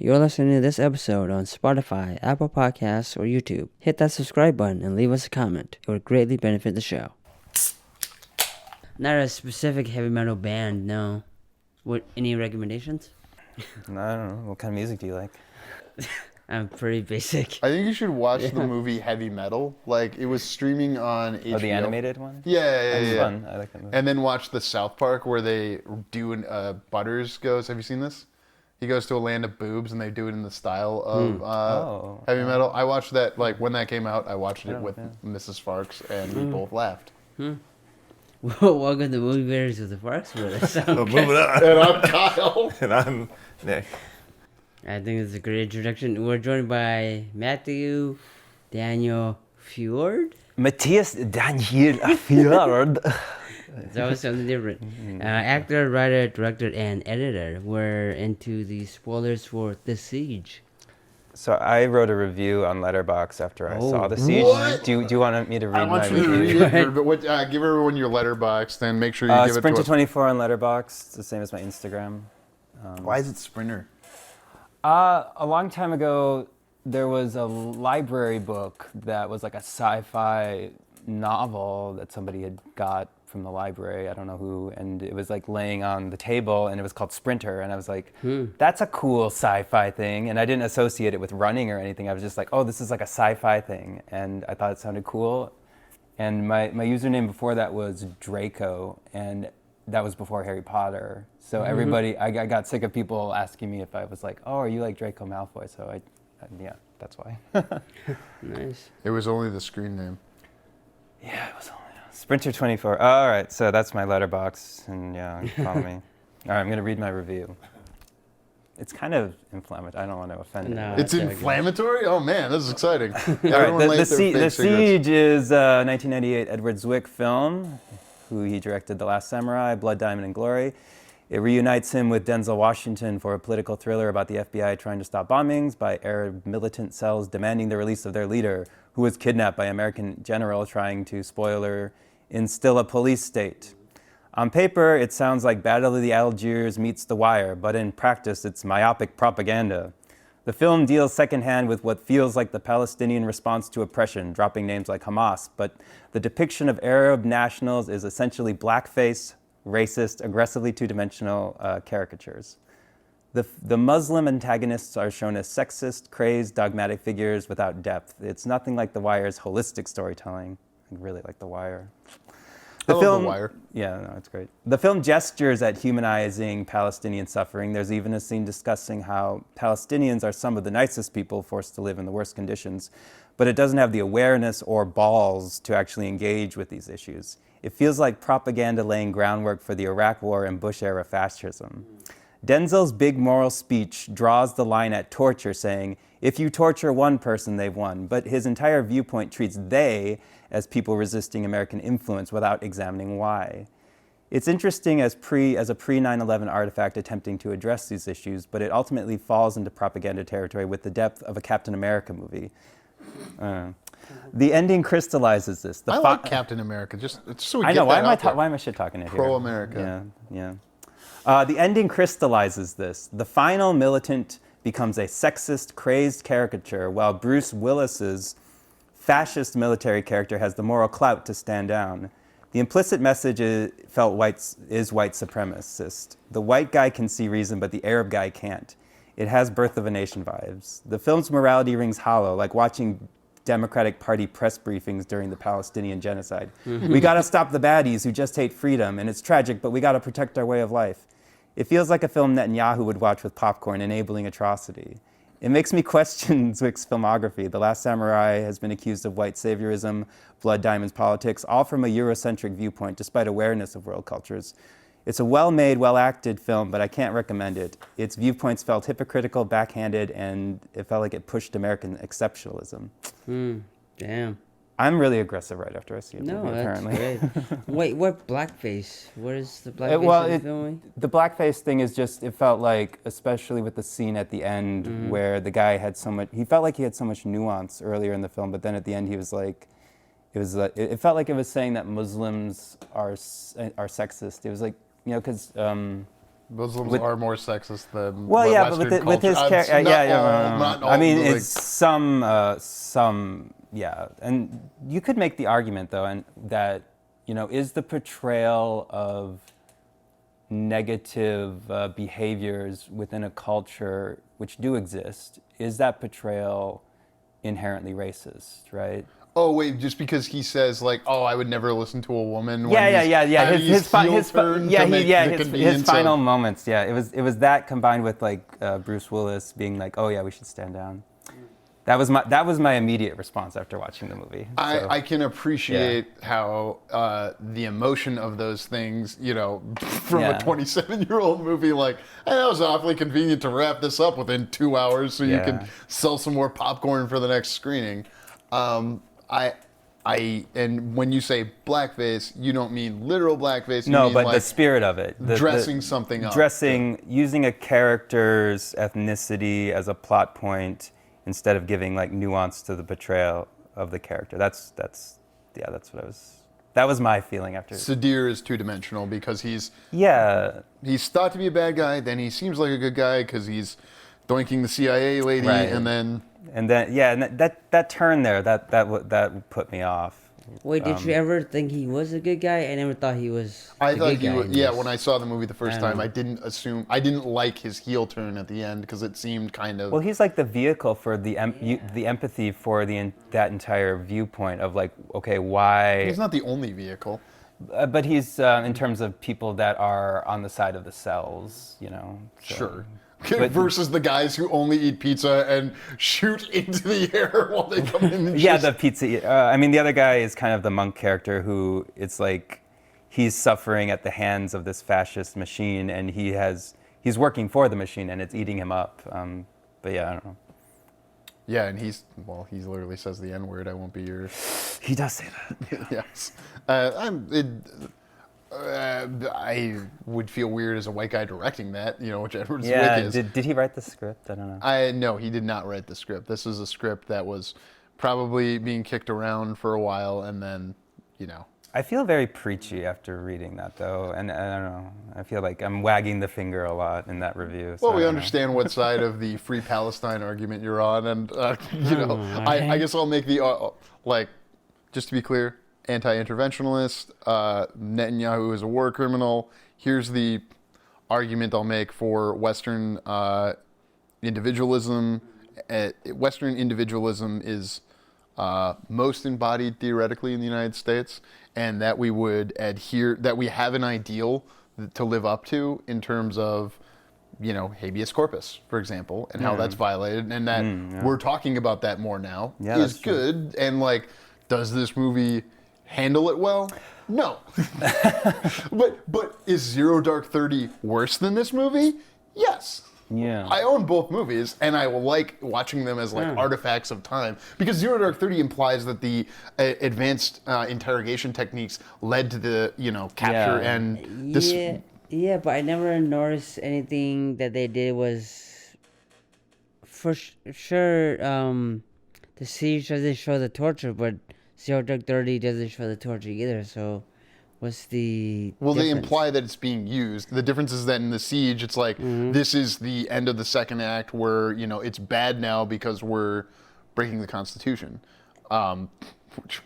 You're listening to this episode on Spotify, Apple Podcasts, or YouTube. Hit that subscribe button and leave us a comment. It would greatly benefit the show. Not a specific heavy metal band, no. What? Any recommendations? No, I don't know. What kind of music do you like? I'm pretty basic. I think you should watch the movie Heavy Metal. Like, it was streaming on HBO. Oh, the animated one? Yeah. That's fun. I like that movie. And then watch the South Park where they do Butters goes. Have you seen this? He goes to a land of boobs and they do it in the style of Heavy Metal. I watched that, like, when that came out, I watched it with Mrs. Farx and we both laughed. Welcome to Movie Bears with the Farx Brothers. Moving on. And I'm Kyle. And I'm Nick. I think it's a great introduction. We're joined by Matthew Daniel Fjord. Matthias Daniel Fjord. It's always something different. Actor, writer, director, and editor. We're into the spoilers for The Siege. So I wrote a review on Letterboxd after I saw The Siege. What? Do you want me to read I want my you to review? read it, but give everyone your Letterboxd and make sure you give it to us. Sprinter24 on Letterboxd. It's the same as my Instagram. Why is it Sprinter? A long time ago, there was a library book that was like a sci-fi novel that somebody had got from the library, I don't know who, and it was like laying on the table and it was called Sprinter, and I was like, that's a cool sci-fi thing, and I didn't associate it with running or anything. I was just like, oh, this is like a sci-fi thing, and I thought it sounded cool. And my username before that was Draco, and that was before Harry Potter. So everybody, I got sick of people asking me if I was like, oh, are you like Draco Malfoy? So yeah, that's why. Nice. It was only the screen name. Yeah, it was only Sprinter24. All right, so that's my letterbox, and yeah, follow me. All right, I'm going to read my review. It's kind of inflammatory. I don't want to offend anyone. It's inflammatory? Oh man, this is exciting. All right, the Siege is a 1998 Edward Zwick film, who he directed The Last Samurai, Blood Diamond and Glory. It reunites him with Denzel Washington for a political thriller about the FBI trying to stop bombings by Arab militant cells demanding the release of their leader, who was kidnapped by American general trying to, spoiler, instill a police state. On paper, it sounds like Battle of the Algiers meets The Wire, but in practice, it's myopic propaganda. The film deals secondhand with what feels like the Palestinian response to oppression, dropping names like Hamas, but the depiction of Arab nationals is essentially blackface, racist, aggressively two-dimensional caricatures. The Muslim antagonists are shown as sexist, crazed, dogmatic figures without depth. It's nothing like The Wire's holistic storytelling. I really like The Wire. I love The Wire. Yeah, no, it's great. The film gestures at humanizing Palestinian suffering. There's even a scene discussing how Palestinians are some of the nicest people forced to live in the worst conditions, but it doesn't have the awareness or balls to actually engage with these issues. It feels like propaganda laying groundwork for the Iraq War and Bush-era fascism. Denzel's big moral speech draws the line at torture, saying, if you torture one person, they've won. But his entire viewpoint treats they as people resisting American influence without examining why. It's interesting as a pre-9/11 artifact attempting to address these issues, but it ultimately falls into propaganda territory with the depth of a Captain America movie. The ending crystallizes this. I like Captain America, just so we I get know, why that am I shit talking it here? Pro-America. Yeah. The ending crystallizes this. The final militant becomes a sexist, crazed caricature, while Bruce Willis's fascist military character has the moral clout to stand down. The implicit message is white supremacist. The white guy can see reason, but the Arab guy can't. It has Birth of a Nation vibes. The film's morality rings hollow, like watching Democratic Party press briefings during the Palestinian genocide. We gotta stop the baddies who just hate freedom, and it's tragic, but we gotta protect our way of life. It feels like a film Netanyahu would watch with popcorn, enabling atrocity. It makes me question Zwick's filmography. The Last Samurai has been accused of white saviorism, Blood Diamonds politics, all from a Eurocentric viewpoint, despite awareness of world cultures. It's a well-made, well-acted film, but I can't recommend it. Its viewpoints felt hypocritical, backhanded, and it felt like it pushed American exceptionalism. Damn. I'm really aggressive right after I see it. No, movie, that's apparently. great. Wait, what blackface? What is the blackface in the film? The blackface thing is just, it felt like, especially with the scene at the end where the guy had so much, he felt like he had so much nuance earlier in the film, but then at the end he was like, it felt like it was saying that Muslims are sexist. It was like, you know, because Muslims are more sexist than well, yeah, Western but with his culture. character, Not all, I mean, like, it's some, yeah, and you could make the argument though, and that is the portrayal of negative behaviors within a culture which do exist, is that portrayal inherently racist, right? Oh wait, just because he says like, "Oh, I would never listen to a woman." Yeah. His final of, moments. Yeah, it was that combined with like Bruce Willis being like, "Oh yeah, we should stand down." That was my immediate response after watching the movie. I can appreciate how the emotion of those things, from a 27-year-old movie, like, hey, that was awfully convenient to wrap this up within 2 hours so you can sell some more popcorn for the next screening. And when you say blackface, you don't mean literal blackface. You mean but like the spirit of it, dressing something up, using a character's ethnicity as a plot point instead of giving like nuance to the portrayal of the character. That's what I was. That was my feeling after. Sadir is two-dimensional because he's thought to be a bad guy, then he seems like a good guy because he's doinking the CIA lady, right. and then that turn there that put me off. Wait, did you ever think he was a good guy? I never thought he was. I thought he was. Yeah, when I saw the movie the first time, I didn't like his heel turn at the end because it seemed kind of. Well, he's like the vehicle for the empathy for that entire viewpoint of like, okay, why? He's not the only vehicle. But he's in terms of people that are on the side of the cells, So. Sure. Versus the guys who only eat pizza and shoot into the air while they come in. The pizza. I mean, the other guy is kind of the monk character who it's like he's suffering at the hands of this fascist machine, and he's working for the machine, and it's eating him up. But yeah, I don't know. Yeah, and he literally says the N-word. I won't be your. He does say that. Yes. I would feel weird as a white guy directing that, which Edward Zwick is. Did he write the script? I don't know. No, he did not write the script. This is a script that was probably being kicked around for a while, and then, I feel very preachy after reading that, though, and I don't know. I feel like I'm wagging the finger a lot in that review. Well, we understand what side of the Free Palestine argument you're on, and I guess I'll make the just to be clear. Anti-interventionalist, Netanyahu is a war criminal. Here's the argument I'll make for Western individualism. Western individualism is most embodied theoretically in the United States, and that we would that we have an ideal to live up to in terms of, habeas corpus, for example, and how that's violated, and that we're talking about that more now is good. And does this movie handle it well? No. but is Zero Dark 30 worse than this movie? Yes. Yeah. I own both movies, and I like watching them as artifacts of time, because Zero Dark 30 implies that the advanced interrogation techniques led to the capture and this. Yeah, but I never noticed anything that they did was for sure. The siege doesn't show the torture, but Zero Dark 30 doesn't show the torture either, so what's the difference? They imply that it's being used. The difference is that in the siege, it's like, this is the end of the second act where, it's bad now because we're breaking the Constitution. Which,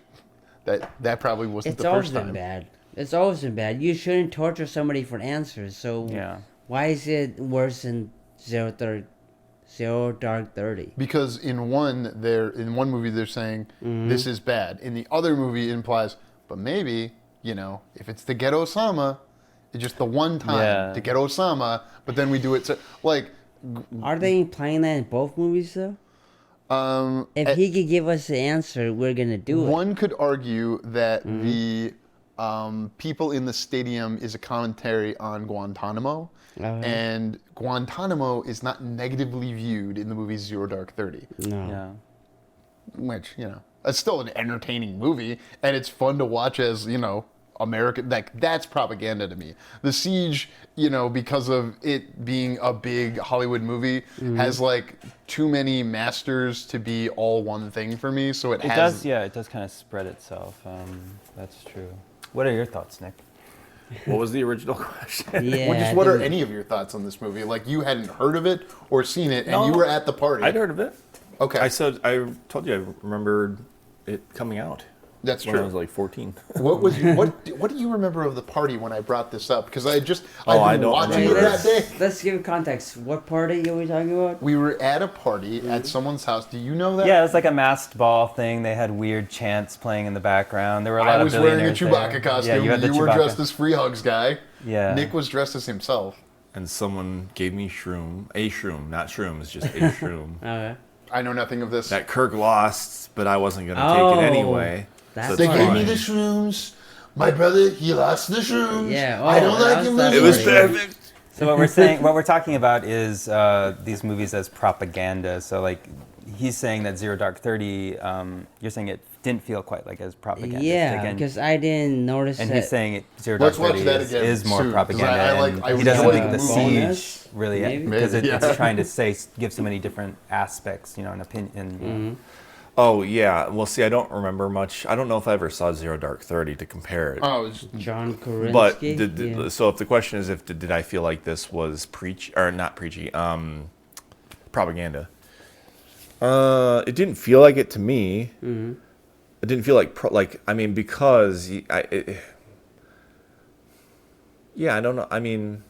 that probably wasn't the first time. It's always been bad. You shouldn't torture somebody for answers, so why is it worse than Zero Dark 30? Because in one movie they're saying this is bad. In the other movie it implies, but maybe, if it's to get Osama, it's just the one time to get Osama, but then we do it Are they implying that in both movies though? If he could give us the answer, we're gonna do it. One could argue that the people in the stadium is a commentary on Guantanamo. And Guantanamo is not negatively viewed in the movie Zero Dark 30. No. Yeah. Which, it's still an entertaining movie, and it's fun to watch as, American, that's propaganda to me. The Siege, because of it being a big Hollywood movie, has too many masters to be all one thing for me, so it does kind of spread itself. That's true. What are your thoughts, Nick? What was the original question? Yeah. Or just what are any of your thoughts on this movie? Like you hadn't heard of it or seen it, and you were at the party. I'd heard of it. Okay. I told you I remembered it coming out. That's when true. I was like 14. What do you remember of the party when I brought this up? Because I don't watching Wait, it that day. Let's give context. What party are we talking about? We were at a party at someone's house. Do you know that? Yeah, it was like a masked ball thing. They had weird chants playing in the background. There were a lot I of was wearing a billionaires Chewbacca there. costume. Yeah, you had the you were Chewbacca. dressed as Free Hugs guy. Yeah. Nick was dressed as himself. And someone gave me a shroom, not shrooms, just a shroom. Okay. I know nothing of this. That Kirk lost, but I wasn't going to take it anyway. That's They fine. gave me the shrooms. My brother, he lost the shrooms. Yeah, I don't that like was him. that It was party. perfect. So what we're talking about is these movies as propaganda. So like he's saying that Zero Dark 30, you're saying it didn't feel quite like as propaganda. Yeah, Again, because I didn't notice and that. he's saying Zero Dark Let's watch 30 that again is more soon, 'cause propaganda. I and he doesn't enjoyed think the the siege bonus, really, maybe? because Maybe, it's yeah. trying to give so many different aspects, an opinion. Oh, yeah. Well, see, I don't remember much. I don't know if I ever saw Zero Dark 30 to compare it. Oh, it's John Krasinski. But so if the question is did I feel like this was propaganda? It didn't feel like it to me. Mm-hmm. It didn't feel like because I don't know. I mean,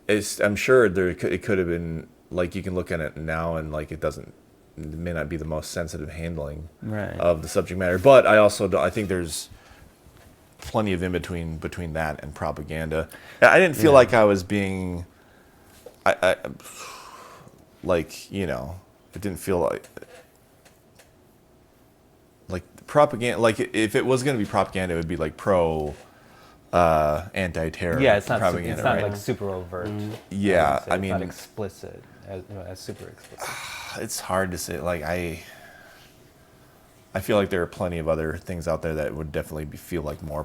I'm sure it could have been like you can look at it now and like it may not be the most sensitive handling Right. of the subject matter, but I think there's plenty of in between that and propaganda. I didn't feel like I was being, it didn't feel like propaganda. Like if it was going to be propaganda, it would be like anti-terror. Yeah, it's not propaganda, it's not right? like super overt. Yeah, It's I mean, not explicit as super explicit. it's hard to say. Like I feel like there are plenty of other things out there that would definitely feel like more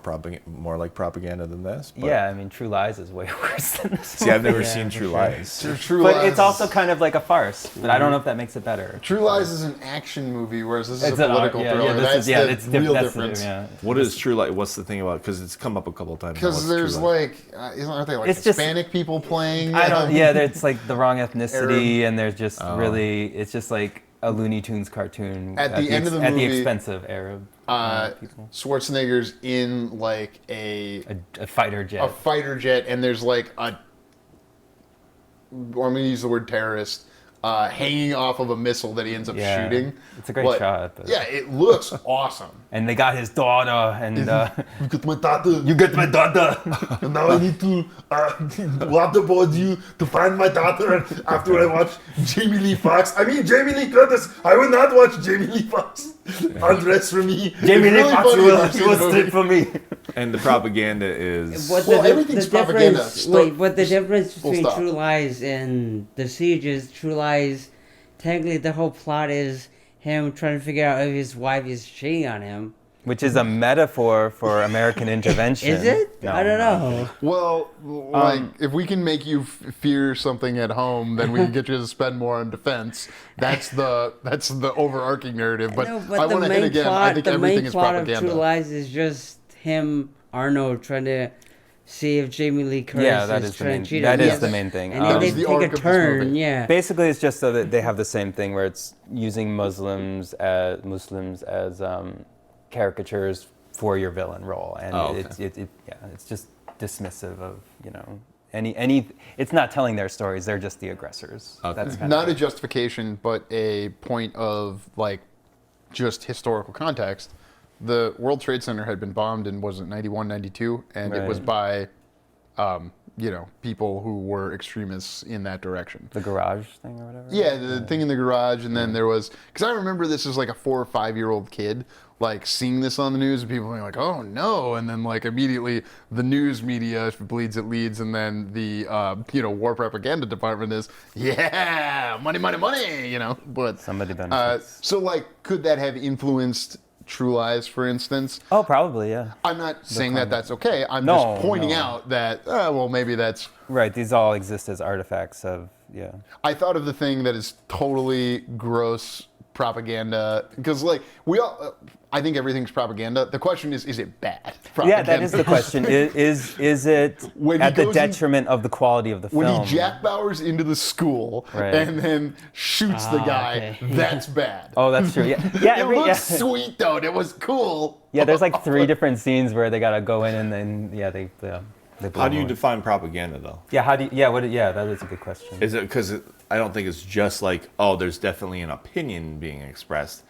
like propaganda than this. But, Yeah, I mean, True Lies is way worse than this. See, I've never movie. seen True for Lies. True But Lies. it's also kind of like a farce. But I don't know if that makes it better. True Lies is an action movie, whereas this is It's a an political yeah, thriller. yeah, That's the it's real that's difference. yeah. What is True Lies? What's the thing about? Because it's come up a couple of times. now. Because What's there's True Lies? aren't they like It's just- Hispanic people playing? I don't. Yeah, it's like the wrong ethnicity, Arab. and there's just really. It's just like a Looney Tunes cartoon At the end of the at the movie, expense of Arab people. Schwarzenegger's in like A fighter jet. a fighter jet, and there's like I'm going to use the word terrorist, hanging off of a missile that he ends up Yeah. shooting. It's a great shot, but- Yeah, it looks awesome. And they got his daughter, and You got my daughter, you get my daughter. and now I need to waterboard you to find my daughter. After I watch Jamie Lee Fox, Jamie Lee Curtis. I will not watch Jamie Lee Fox undress for me. Jamie It's Lee really Fox funny will if you've seen the movie. strip for me. And the propaganda is Everything's propaganda. But the difference Full between stop. True Lies and The Siege is True Lies. Technically, the whole plot is him trying to figure out if his wife is cheating on him. Which is a metaphor for American intervention. Is it? No, I don't know. Well, like if we can make you fear something at home, then we can get you to spend more on defense. That's the overarching narrative. But, No, I want to hit again. I think the everything main is plot of propaganda. True Lies is just him, Arnold, trying to see if Jamie Lee Curtis Yeah, that is is the trying main. to cheat That on is him. the main thing. And then That they is the take arc a of this turn, movie. yeah. Basically, it's just so that they have the same thing where it's using Muslims as caricatures for your villain role, and it's just dismissive of any. It's not telling their stories; they're just the aggressors. Okay. That's kind Not of a justification, but a point of like just historical context. The World Trade Center had been bombed in, was it 91, 92? And it was by, people who were extremists in that direction. the garage thing or whatever. Yeah, the thing in the garage, and then there was, because I remember this as like a 4 or 5 year old kid, like seeing this on the news and people being like, oh no, and then like immediately the news media, if it bleeds, it leads, and then the, war propaganda department is, yeah, money, money, money, but. Somebody benefits. So like, could that have influenced True Lies, for instance? Oh, probably, yeah. I'm not saying that that's okay. I'm No, just pointing no. out that, maybe that's. Right. These all exist as artifacts of I thought of the thing that is totally gross propaganda? Because like we all, I think everything's propaganda. The question is it bad? Propaganda? Yeah, that is the question. Is it When he at the goes in- detriment of the quality of the film? When he Jack Bowers into the school Right. and then shoots the guy, okay. that's bad. Oh, that's true. Yeah, yeah. It looks sweet though. And it was cool. Yeah, there's like 3 different scenes where they gotta go in and then they blow How do you him away. define propaganda, though? Yeah, how do you, that is a good question. Is it because I don't think it's just like, oh, there's definitely an opinion being expressed.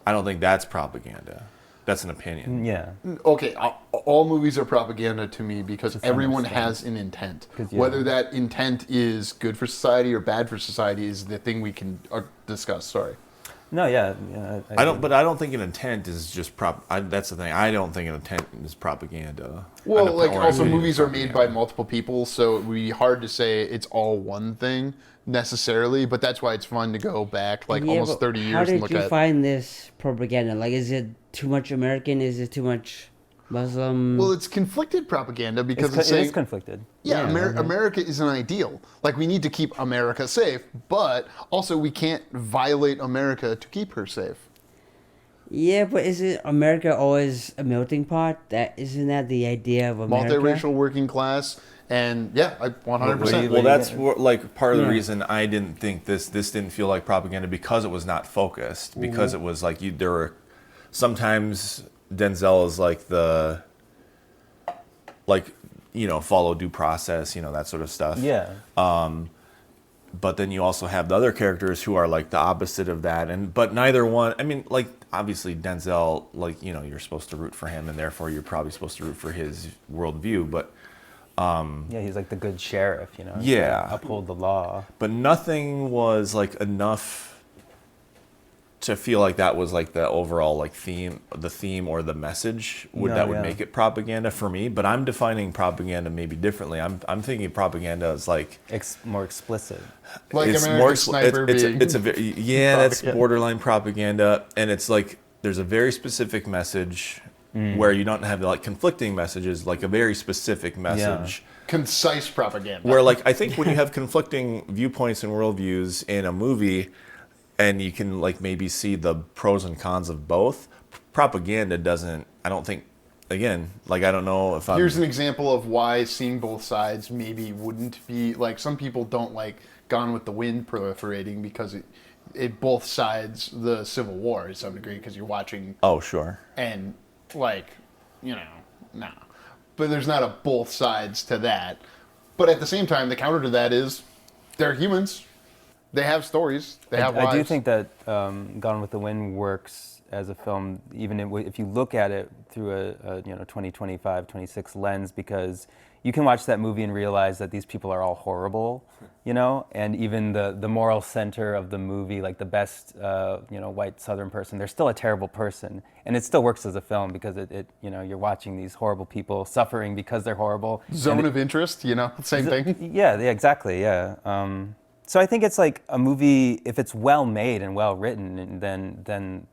I don't think that's propaganda. That's an opinion. Yeah. Okay, all movies are propaganda to me because everyone has an intent. Whether that intent is good for society or bad for society is the thing we can discuss. Sorry. No, yeah. But I don't think an intent is just that's the thing. I don't think an intent is propaganda. Well, like Or also opinion is movies are made by propaganda. multiple people, so it would be hard to say it's all one thing necessarily. But that's why it's fun to go back like almost but 30 how years and did look you at. find this propaganda? Like, is it too much American? Is it too much Muslim? Well, it's conflicted propaganda because It it's saying, is conflicted. yeah, America is an ideal. Like we need to keep America safe, but also we can't violate America to keep her safe. Yeah, but isn't America always a melting pot? Isn't that the idea of America? Multiracial working class, and yeah, 100%. Well, that's like part of the reason I didn't think this didn't feel like propaganda because it was not focused. Because it was like there were sometimes Denzel is like follow due process, that sort of stuff. Yeah. But then you also have the other characters who are like the opposite of that, but neither one. I mean, like obviously Denzel, like you're supposed to root for him, and therefore you're probably supposed to root for his worldview. But Yeah, he's like the good sheriff, Yeah. uphold the law. but nothing was like enough to feel like that was like the overall like theme or the message would make it propaganda for me. But I'm defining propaganda maybe differently. I'm thinking propaganda is like More explicit. Like it's American more Sniper being it's a very that's propaganda. borderline propaganda, and it's like there's a very specific message where you don't have like conflicting messages, like a very specific message. concise propaganda. Where like I think when you have conflicting viewpoints and worldviews in a movie, and you can like maybe see the pros and cons of both, propaganda doesn't. I don't think. Again, like I don't know if I'm. Here's an example of why seeing both sides maybe wouldn't be like some people don't like Gone with the Wind proliferating because it both sides the Civil War to some degree because you're watching Oh sure. and like no, but there's not a both sides to that. But at the same time, the counter to that is they're humans. They have stories. They have lives. I do think that Gone with the Wind works as a film, even if you look at it through a 2025, 26 lens, because you can watch that movie and realize that these people are all horrible, and even the moral center of the movie, like the best, white Southern person, they're still a terrible person, and it still works as a film because it you're watching these horrible people suffering because they're horrible. Zone of interest, same thing. Yeah, exactly, yeah. So I think it's like a movie, if it's well made and well written, then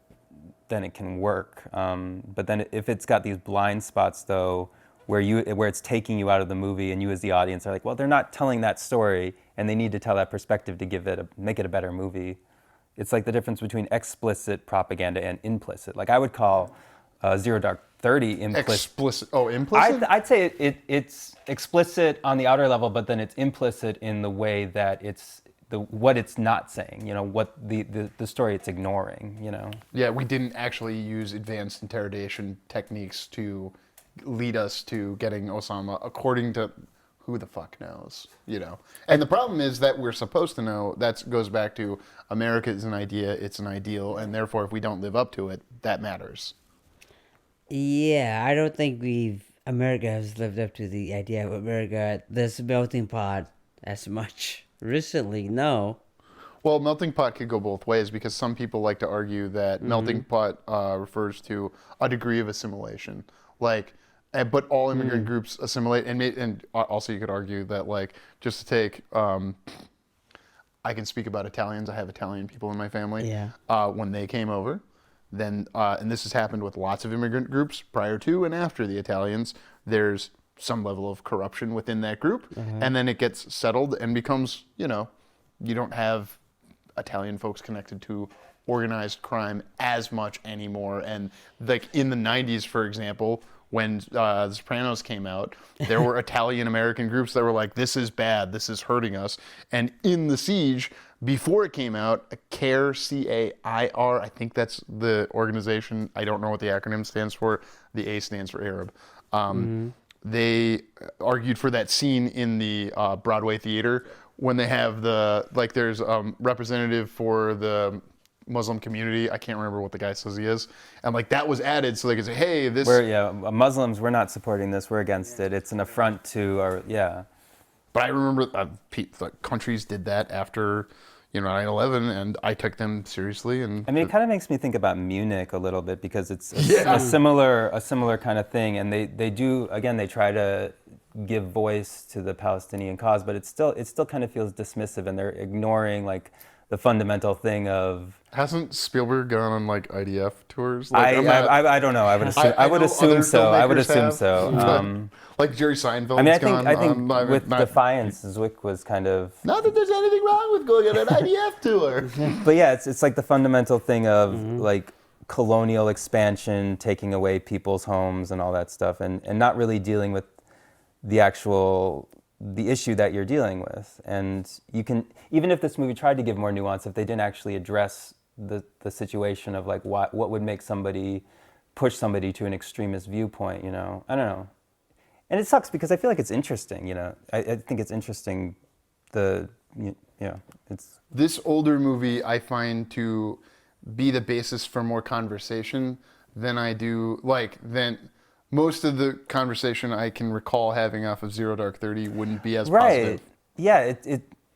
it can work. But then if it's got these blind spots though, where it's taking you out of the movie and you as the audience are like, well, they're not telling that story and they need to tell that perspective to make it a better movie. It's like the difference between explicit propaganda and implicit. Like I would call Zero Dark 30 implicit. Explicit. Oh, implicit? I'd say it's explicit on the outer level, but then it's implicit in the way that it's what it's not saying. What the story it's ignoring. Yeah, we didn't actually use advanced interrogation techniques to lead us to getting Osama, according to who the fuck knows, And the problem is that we're supposed to know. That goes back to America is an idea, it's an ideal, and therefore if we don't live up to it, that matters. Yeah, I don't think America has lived up to the idea of America, this melting pot, as much recently. No. Well, melting pot could go both ways because some people like to argue that melting pot refers to a degree of assimilation, but all immigrant groups assimilate, and also you could argue that just to take, I can speak about Italians. I have Italian people in my family. Yeah. When they came over. Then, and this has happened with lots of immigrant groups prior to and after the Italians, there's some level of corruption within that group. And then it gets settled and becomes, you don't have Italian folks connected to organized crime as much anymore. And like in the 90s, for example, when The Sopranos came out, there were Italian American groups that were like, this is bad, this is hurting us. And in The Siege, before it came out, CAIR, C-A-I-R, I think that's the organization. I don't know what the acronym stands for. The A stands for Arab. They argued for that scene in the Broadway theater when they have there's a representative for the Muslim community. I can't remember what the guy says he is. And like that was added so they could say, hey, this... Muslims, we're not supporting this. We're against it. It's an affront to our... Yeah. But I remember countries did that after... 9/11, and I took them seriously. And I mean, it kind of makes me think about Munich a little bit because it's a similar kind of thing, and they do again. They try to give voice to the Palestinian cause, but it still kind of feels dismissive, and they're ignoring like the fundamental thing of. Hasn't Spielberg gone on like IDF tours? Like, I don't know. I would assume so. I would assume so. Like Jerry Seinfeld. I mean, I think with Defiance, Zwick was kind of. Not that there's anything wrong with going on an IDF tour. But yeah, it's like the fundamental thing of like colonial expansion, taking away people's homes and all that stuff, and not really dealing with the issue that you're dealing with. And you can, even if this movie tried to give more nuance, if they didn't actually address the situation of like what would make somebody push somebody to an extremist viewpoint, I don't know. And it sucks because I feel like it's interesting, I think it's interesting it's... This older movie I find to be the basis for more conversation than I do, than most of the conversation I can recall having off of Zero Dark 30 wouldn't be as positive. Yeah,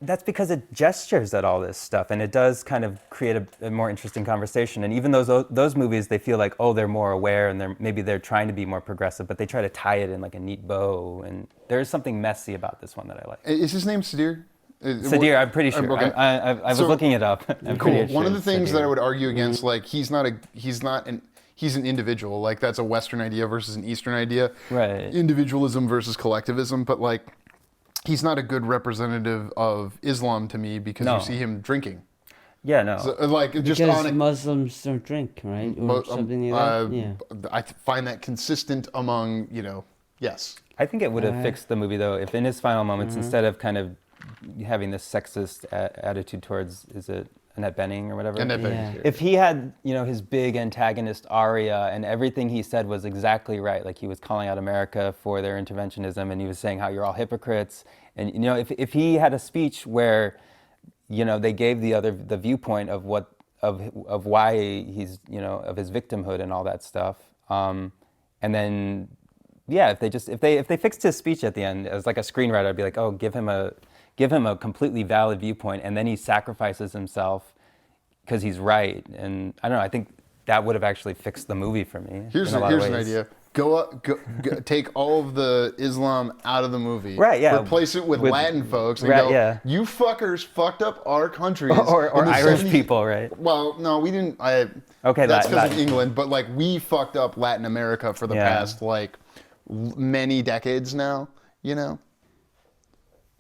that's because it gestures at all this stuff, and it does kind of create a more interesting conversation. And even those movies, they feel like, they're more aware, and maybe they're trying to be more progressive, but they try to tie it in like a neat bow. And there's something messy about this one that I like. Is his name Sadir? Sadir, I'm pretty sure. Okay. I was looking it up. I'm cool. pretty sure One of the things Sadir. that I would argue against, he's an individual. Like that's a Western idea versus an Eastern idea. Right. Individualism versus collectivism, but he's not a good representative of Islam to me because you see him drinking. Yeah, no. So, because Muslims don't drink, right? Or something like that. Yeah. I find that consistent among, yes. I think it would have fixed the movie though if in his final moments, instead of kind of having this sexist attitude towards, is it Annette Bening or whatever? Annette Bening. Yeah. If he had, his big antagonist aria and everything he said was exactly right, like he was calling out America for their interventionism and he was saying how you're all hypocrites, and if he had a speech where, they gave the viewpoint of why he's, of his victimhood and all that stuff, and then if they fixed his speech at the end as like a screenwriter, I'd be like, give him a completely valid viewpoint, and then he sacrifices himself because he's right. And I don't know, I think that would have actually fixed the movie for me. Here's an idea. Go, take all of the Islam out of the movie. Right, yeah. Replace it with Latin folks and go, you fuckers fucked up our countries. Or Irish 70s. people, right? Well, no, we didn't. Okay, that's because of England, but we fucked up Latin America for the past many decades now, No,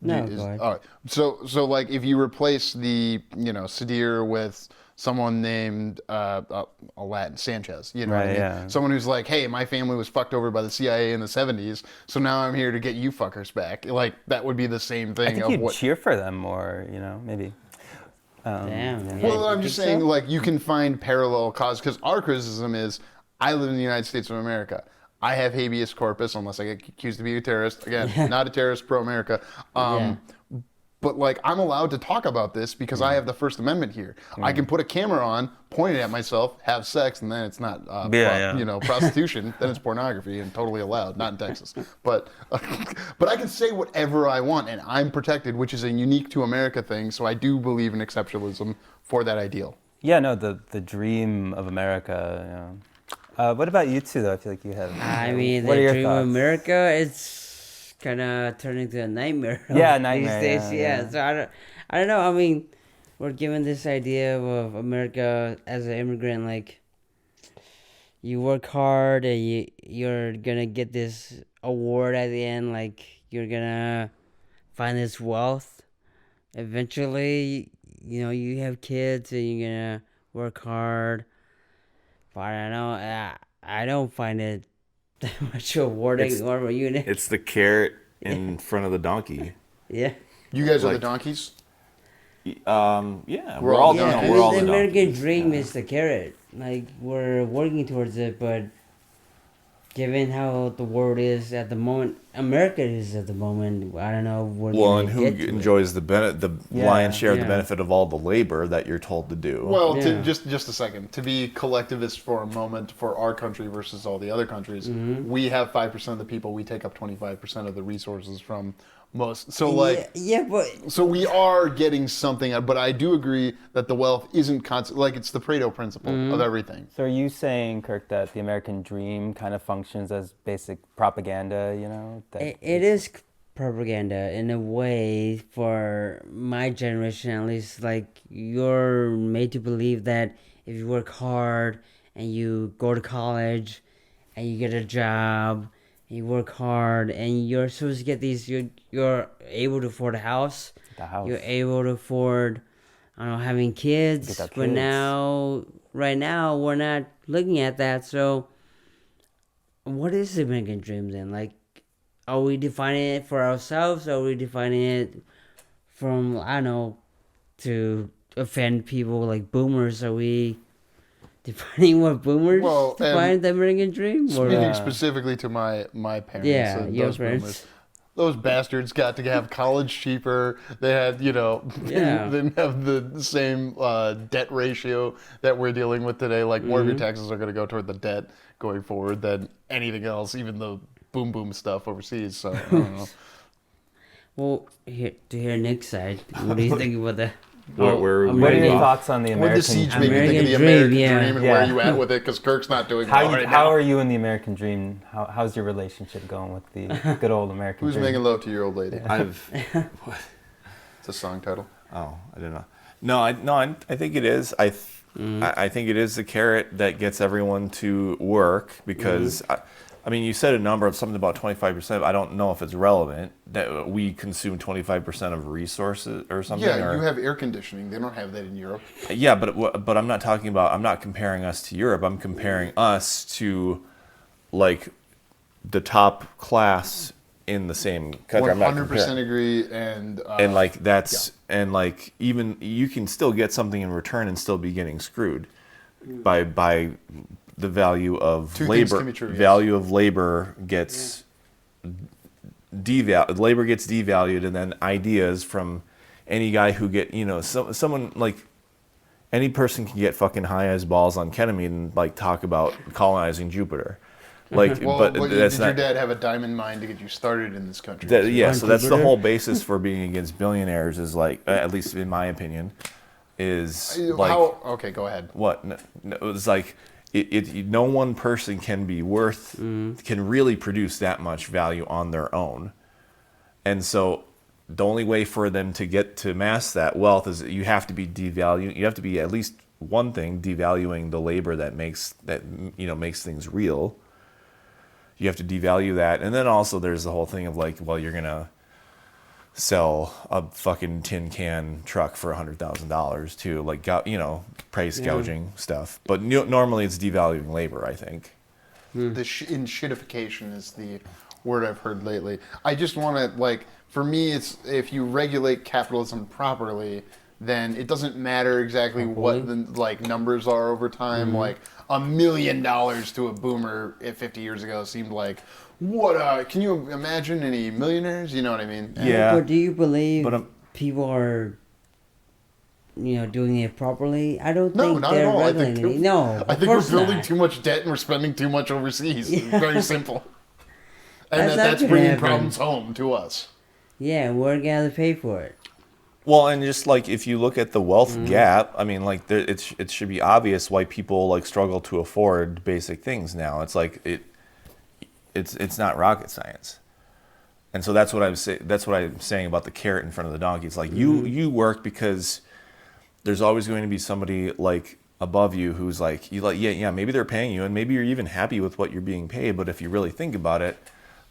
all right. So if you replace the Sadir with someone named Latin Sanchez, someone who's like, hey, my family was fucked over by the CIA in the 70s, so now I'm here to get you fuckers back. That would be the same thing. I think you'd cheer for them more, maybe. Damn. Well, I'm just saying, you can find parallel cause, because our criticism is, I live in the United States of America. I have habeas corpus unless I get accused of being a terrorist. Again, not a terrorist, pro-America. But I'm allowed to talk about this because I have the First Amendment here. I can put a camera on, point it at myself, have sex, and then it's not prostitution. Then it's pornography and totally allowed. Not in Texas. But I can say whatever I want, and I'm protected, which is a unique to America thing. So I do believe in exceptionalism for that ideal. Yeah, no, the dream of America. What about you two, though? I feel like you have. I mean, what the are your dream thoughts? of America, it's kind of turning into a nightmare. Nightmare. These days, Yeah. So I don't know. I mean, we're given this idea of America as an immigrant, you work hard and you're gonna get this award at the end, you're gonna find this wealth. Eventually, you have kids and you're gonna work hard. But I don't find it that much rewarding. What about you, Nick? It's the carrot in front of the donkey. Yeah. You guys are the donkeys? Yeah, We're all Yeah, donkeys. we're all the the American donkeys. dream is the carrot. Like, we're working towards it, but given how the world is at the moment, America is at the moment, I don't know when Well, and we're who gonna get to it. enjoys the Yeah, lion's share of the yeah. benefit of all the labor that you're told to do? Well, Yeah. just a second. To be collectivist for a moment for our country versus all the other countries, we have 5% of the people. We take up 25% of the resources from most. So like, yeah, but so we are getting something. But I do agree that the wealth isn't constant. Like it's the Pareto principle of everything. So are you saying, Kirk, that the American dream kind of functions as basic propaganda, you know? That it is propaganda in a way for my generation, at least. Like, you're made to believe that if you work hard and you go to college and you get a job and you work hard and you're supposed to get these, you're able to afford a house, the house. you're able to afford, I don't know, having kids. Get that But kids. right now, we're not looking at that. So, what is the American dream then? Like, are we defining it for ourselves? Are we defining it from, I don't know, to offend people like boomers? Are we defining what boomers Well, define the American dream? Or, Speaking specifically to my parents, yeah, and your those parents. boomers, those bastards got to have college cheaper. They had, they Yeah. didn't have the same debt ratio that we're dealing with today. Like more of your taxes are going to go toward the debt going forward than anything else, even the boom stuff overseas. So I don't know. Well, to hear Nick's side, what do you think about the What were we What are your American- thoughts on the What American the siege made me think of American the dream, American yeah. dream and Yeah. where you at with it? Because Kirk's not doing How well right how now. are you in the American dream? How's your relationship going with the good old American Who's dream? making love to your old lady? It's a song title. Oh, I didn't know. I think it is. I think it is the carrot that gets everyone to work because, I mean, you said a number of something about 25%. I don't know if it's relevant that we consume 25% of resources or something. Yeah, or, you have air conditioning. They don't have that in Europe. Yeah, but I'm not talking about. I'm not comparing us to Europe. I'm comparing us to, like, the top class in the same country. I'm not 100% comparing. agree. And like that's and like even you can still get something in return and still be getting screwed by the value of Two things labor. can be true, yes. Value of labor gets labor gets devalued, and then ideas from any guy who get someone like any person can get fucking high as balls on ketamine and like talk about colonizing Jupiter. Like, well, but did that's your not. dad have a diamond mine to get you started in this country? Yeah, so that's the Jupiter? whole basis for being against billionaires is like, at least in my opinion, is like Okay, go ahead. what? It's like no one person can be worth can really produce that much value on their own, and so the only way for them to get to mass that wealth is that you have to be devaluing. You have to be at least one thing devaluing the labor that makes things real. You have to devalue that. And then also there's the whole thing of like, well, you're going to sell a fucking tin can truck for $100,000 too. Like, price gouging stuff. But normally it's devaluing labor, I think. The shitification is the word I've heard lately. I just want to, like, for me, it's if you regulate capitalism properly, then it doesn't matter exactly what the numbers are over time. Like $1 million to a boomer 50 years ago seemed like what? Can you imagine any millionaires? You know what I mean? Yeah. But do you believe people are, doing it properly? I don't No, think not they're at all. regulating it. No, I of think we're course building not. too much debt and we're spending too much overseas. It's very simple. And That's not that's gonna bringing happen. problems home to us. Yeah, we're gonna pay for it. Well, and just like if you look at the wealth gap, I mean, like it should be obvious why people like struggle to afford basic things now. It's like it's not rocket science, and so that's what I'm saying about the carrot in front of the donkey. It's like you work because there's always going to be somebody like above you who's like maybe they're paying you and maybe you're even happy with what you're being paid, but if you really think about it,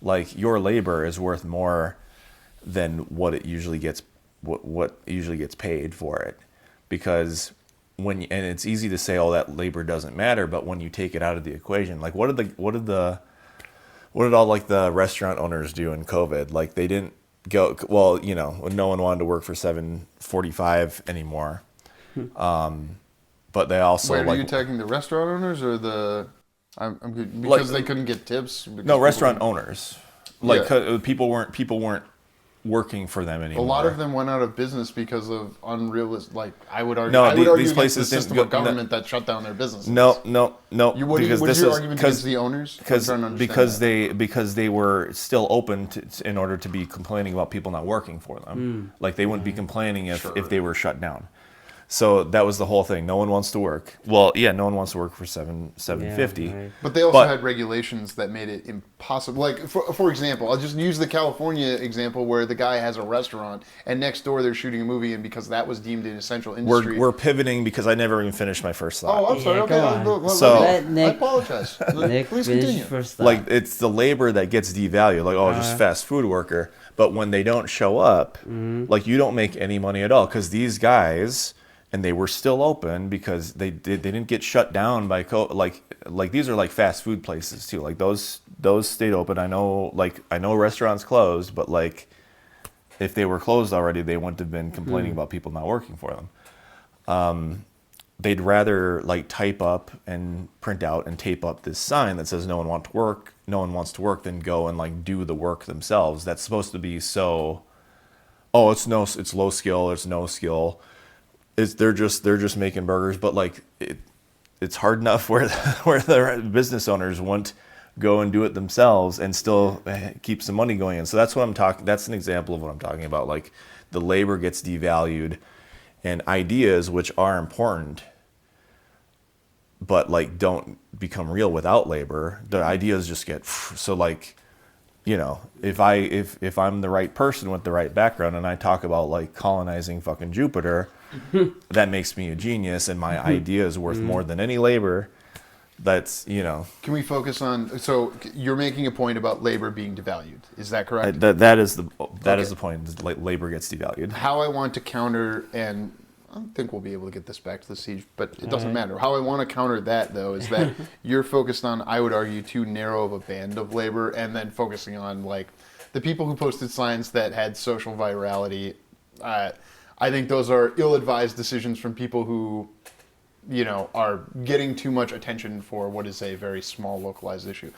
like your labor is worth more than what usually gets paid for it, because and it's easy to say, oh, that labor doesn't matter, but when you take it out of the equation, like what did all like the restaurant owners do in COVID? Like they didn't go, well, you know, when no one wanted to work for 7:45 anymore. But they also Wait, are like, you attacking the restaurant owners or the? I'm good, because they couldn't get tips. No, restaurant owners. Like people weren't working for them anymore. A lot of them went out of business because of unrealistic. Like I would argue, these places the system of government that shut down their businesses. No. What's your argument against the owners? Because they were still open in order to be complaining about people not working for them. Like they wouldn't be complaining if they were shut down. So that was the whole thing. No one wants to work. Well, yeah, no one wants to work for $7.50. Yeah, right. But they also had regulations that made it impossible. Like, for example, I'll just use the California example where the guy has a restaurant and next door they're shooting a movie, and because that was deemed an essential industry. We're pivoting because I never even finished my first thought. Oh, I'm sorry. Okay, I apologize. Nick, please continue. First thought. Like it's the labor that gets devalued. Like just fast food worker. But when they don't show up, like you don't make any money at all because these guys. And they were still open because they didn't get shut down by like these are like fast food places too. Like those stayed open. I know restaurants closed, but like if they were closed already, they wouldn't have been complaining about people not working for them. They'd rather like type up and print out and tape up this sign that says no one wants to work than go and like do the work themselves. That's supposed to be so. Oh, it's low skill. It's no skill. They're just making burgers, but like it's hard enough where the business owners won't go and do it themselves and still keep some money going in. So that's what I'm talking. That's an example of what I'm talking about. Like the labor gets devalued, and ideas which are important, but like don't become real without labor. The ideas just get so like. You know, if I'm the right person with the right background and I talk about like colonizing fucking Jupiter, that makes me a genius and my idea is worth more than any labor. That's, you know. Can we focus on, so you're making a point about labor being devalued. Is that correct? That is the point. Is labor gets devalued. How I want to counter, and I don't think we'll be able to get this back to the siege, but it doesn't matter. How I want to counter that, though, is that you're focused on, I would argue, too narrow of a band of labor, and then focusing on, like, the people who posted signs that had social virality. I think those are ill-advised decisions from people who, you know, are getting too much attention for what is a very small, localized issue.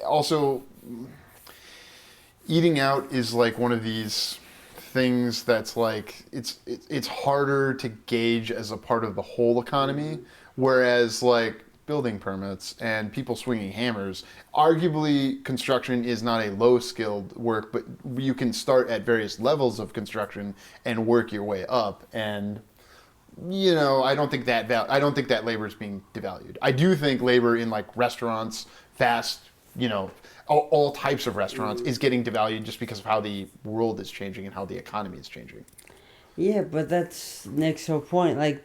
Also, eating out is, like, one of these things that's like it's harder to gauge as a part of the whole economy, whereas like building permits and people swinging hammers, arguably construction is not a low skilled work, but you can start at various levels of construction and work your way up. And you know, I don't think that labor is being devalued. I do think labor in like restaurants, all types of restaurants is getting devalued just because of how the world is changing and how the economy is changing. Yeah, but that's Nick's whole point. Like,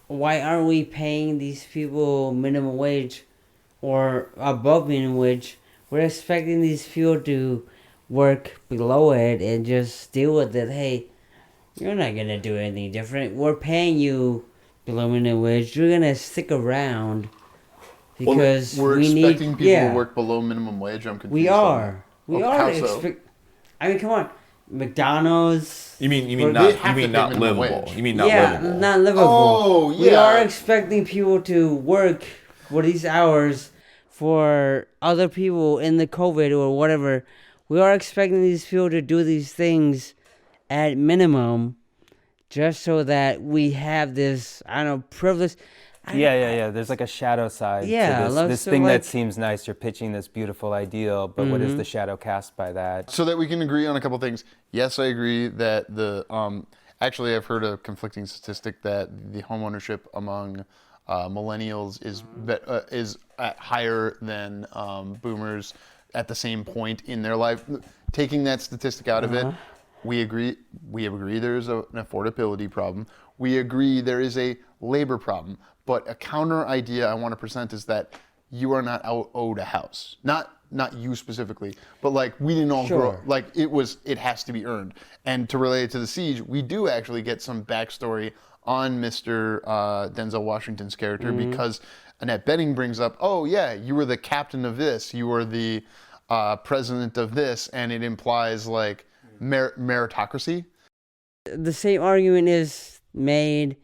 why aren't we paying these people minimum wage or above minimum wage? We're expecting these people to work below it and just deal with it. Hey, you're not going to do anything different. We're paying you below minimum wage. You're going to stick around. Because we're expecting people to work below minimum wage. I'm confused. We are. I mean, come on. McDonald's. You mean not livable? You mean not livable? Yeah, not livable. Oh, yeah. We are expecting people to work for these hours for other people in the COVID or whatever. We are expecting these people to do these things at minimum, just so that we have this, privilege. Yeah. There's like a shadow side to this thing that seems nice. You're pitching this beautiful ideal, but what is the shadow cast by that? So that we can agree on a couple things. Yes, I agree that actually I've heard a conflicting statistic that the homeownership among millennials is higher than boomers at the same point in their life. Taking that statistic out of it, we agree there's an affordability problem. We agree there is a labor problem. But a counter idea I want to present is that you are not owed a house. Not not you specifically, but like we didn't all grow up. Like it has to be earned. And to relate it to the Siege, we do actually get some backstory on Mr. Denzel Washington's character because Annette Bening brings up, oh yeah, you were the captain of this, you were the president of this, and it implies like meritocracy. The same argument is made.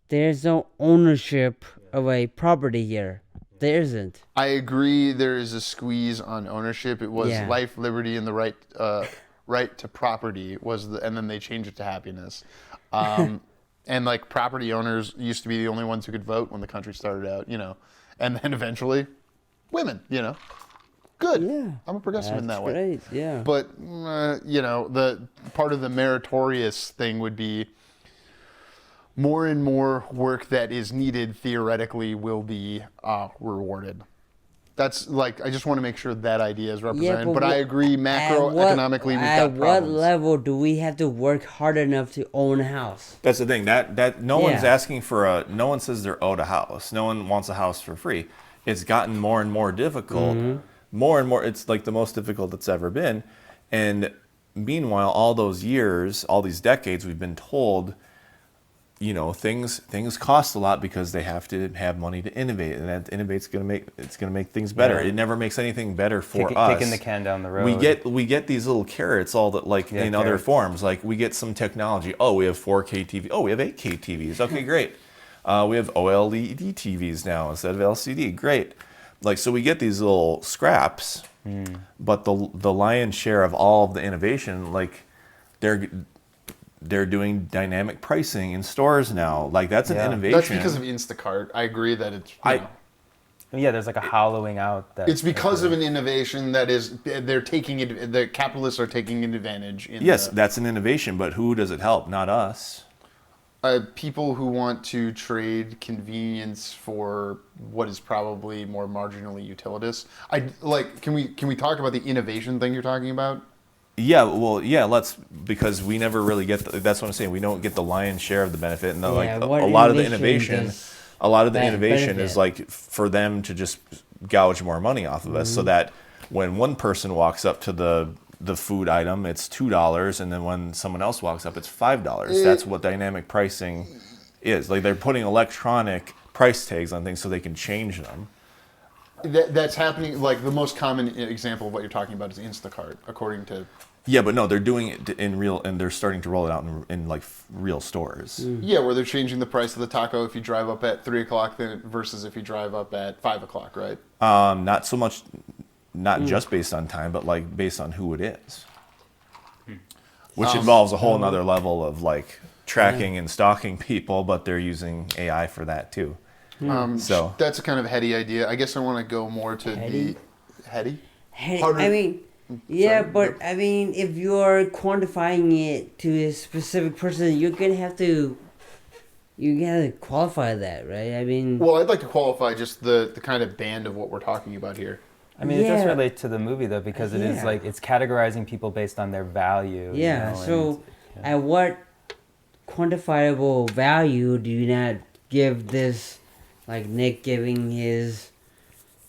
There's no ownership of a property here. There isn't. I agree. There is a squeeze on ownership. It was life, liberty, and the right to property and then they changed it to happiness. And like property owners used to be the only ones who could vote when the country started out, and then eventually, women, Good. Yeah. I'm a progressive in that way. Great. Yeah. But the part of the meritorious thing would be more and more work that is needed theoretically will be rewarded. That's like, I just want to make sure that idea is represented. But I agree, macroeconomically, we've got problems. At what level do we have to work hard enough to own a house? That's the thing. That no one's asking for no one says they're owed a house. No one wants a house for free. It's gotten more and more difficult. More and more, it's like the most difficult it's ever been. And meanwhile, all those years, all these decades, we've been told, things cost a lot because they have to have money to innovate, and that innovate's going to make things better. It never makes anything better for us. Kicking the can down the road. We get these little carrots all that in other forms. Like we get some technology. Oh, we have 4K TV. Oh, we have 8K TVs. Okay, great. We have OLED TVs now instead of LCD. Great. Like, so we get these little scraps, but the lion's share of all of the innovation, like they're doing dynamic pricing in stores now. Like that's an innovation. That's because of Instacart. I agree that it's. There's like a hollowing out. It's because of an innovation that is they're taking it. The capitalists are taking advantage. That's an innovation, but who does it help? Not us. People who want to trade convenience for what is probably more marginally utilitous. Can we talk about the innovation thing you're talking about? Let's, because we never really get that's what I'm saying. We don't get the lion's share of the benefit, and a lot of the innovation is like for them to just gouge more money off of us, so that when one person walks up to the food item, it's $2, and then when someone else walks up, it's $5. That's what dynamic pricing is. Like they're putting electronic price tags on things so they can change them. That's happening. Like the most common example of what you're talking about is Instacart, according to. Yeah, but no, they're doing it in real, and they're starting to roll it out in like real stores. Yeah, where they're changing the price of the taco if you drive up at 3:00 versus if you drive up at 5:00, right? Not so much. Not just based on time, but like based on who it is, which involves a whole nother level of like tracking and stalking people. But they're using AI for that too. So that's a kind of heady idea. I guess I want to go more to the heady. I mean, but I mean, if you're quantifying it to a specific person, you're gonna have to. You gotta qualify that, right? I mean. Well, I'd like to qualify just the kind of band of what we're talking about here. I mean, it does relate to the movie, though, because it is like, it's categorizing people based on their value. Yeah, at what quantifiable value do you not give this, like Nick giving his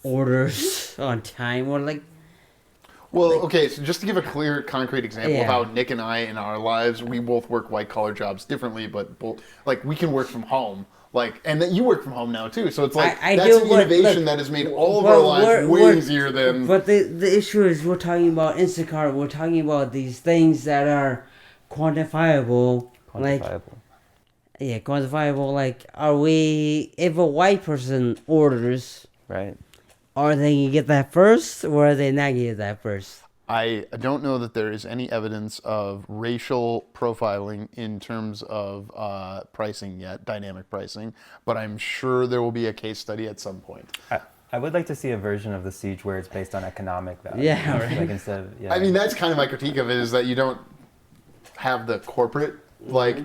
orders on time, or like... Well, okay, so just to give a clear, concrete example of how Nick and I, in our lives, we both work white-collar jobs differently, but we can work from home. And that you work from home now too, so it's like that's an innovation that has made all of our lives way easier than. But the issue is we're talking about Instacart. We're talking about these things that are quantifiable. Quantifiable. Like, are we? If a white person orders, right? Are they gonna get that first, or are they not gonna get that first? I don't know that there is any evidence of racial profiling in terms of pricing yet, dynamic pricing, but I'm sure there will be a case study at some point. I would like to see a version of The Siege where it's based on economic value. Yeah, right. Like instead of, I mean, that's kind of my critique of it, is that you don't have the corporate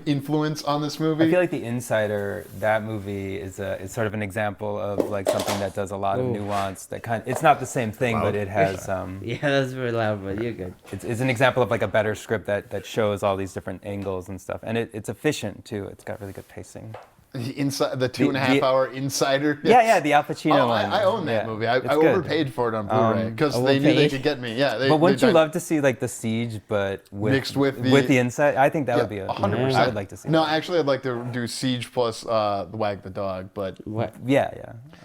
influence on this movie. I feel like The Insider, that movie is sort of an example of like something that does a lot of nuance. It's not the same thing, but it has. Yeah, that's very loud, but you're good. It's an example of like a better script that shows all these different angles and stuff, and it's efficient too. It's got really good pacing. Inside the 2.5 hour Insider. Yeah, the Al Pacino Oh, one. I own that movie. I It's good. overpaid for it on Blu-ray because they knew they could get me. Yeah, But wouldn't you love to see like The Siege, but mixed with the Inside? I think that would be 100%. I would like to see. No, that. actually, I'd like to do Siege plus the Wag the Dog, but Yeah.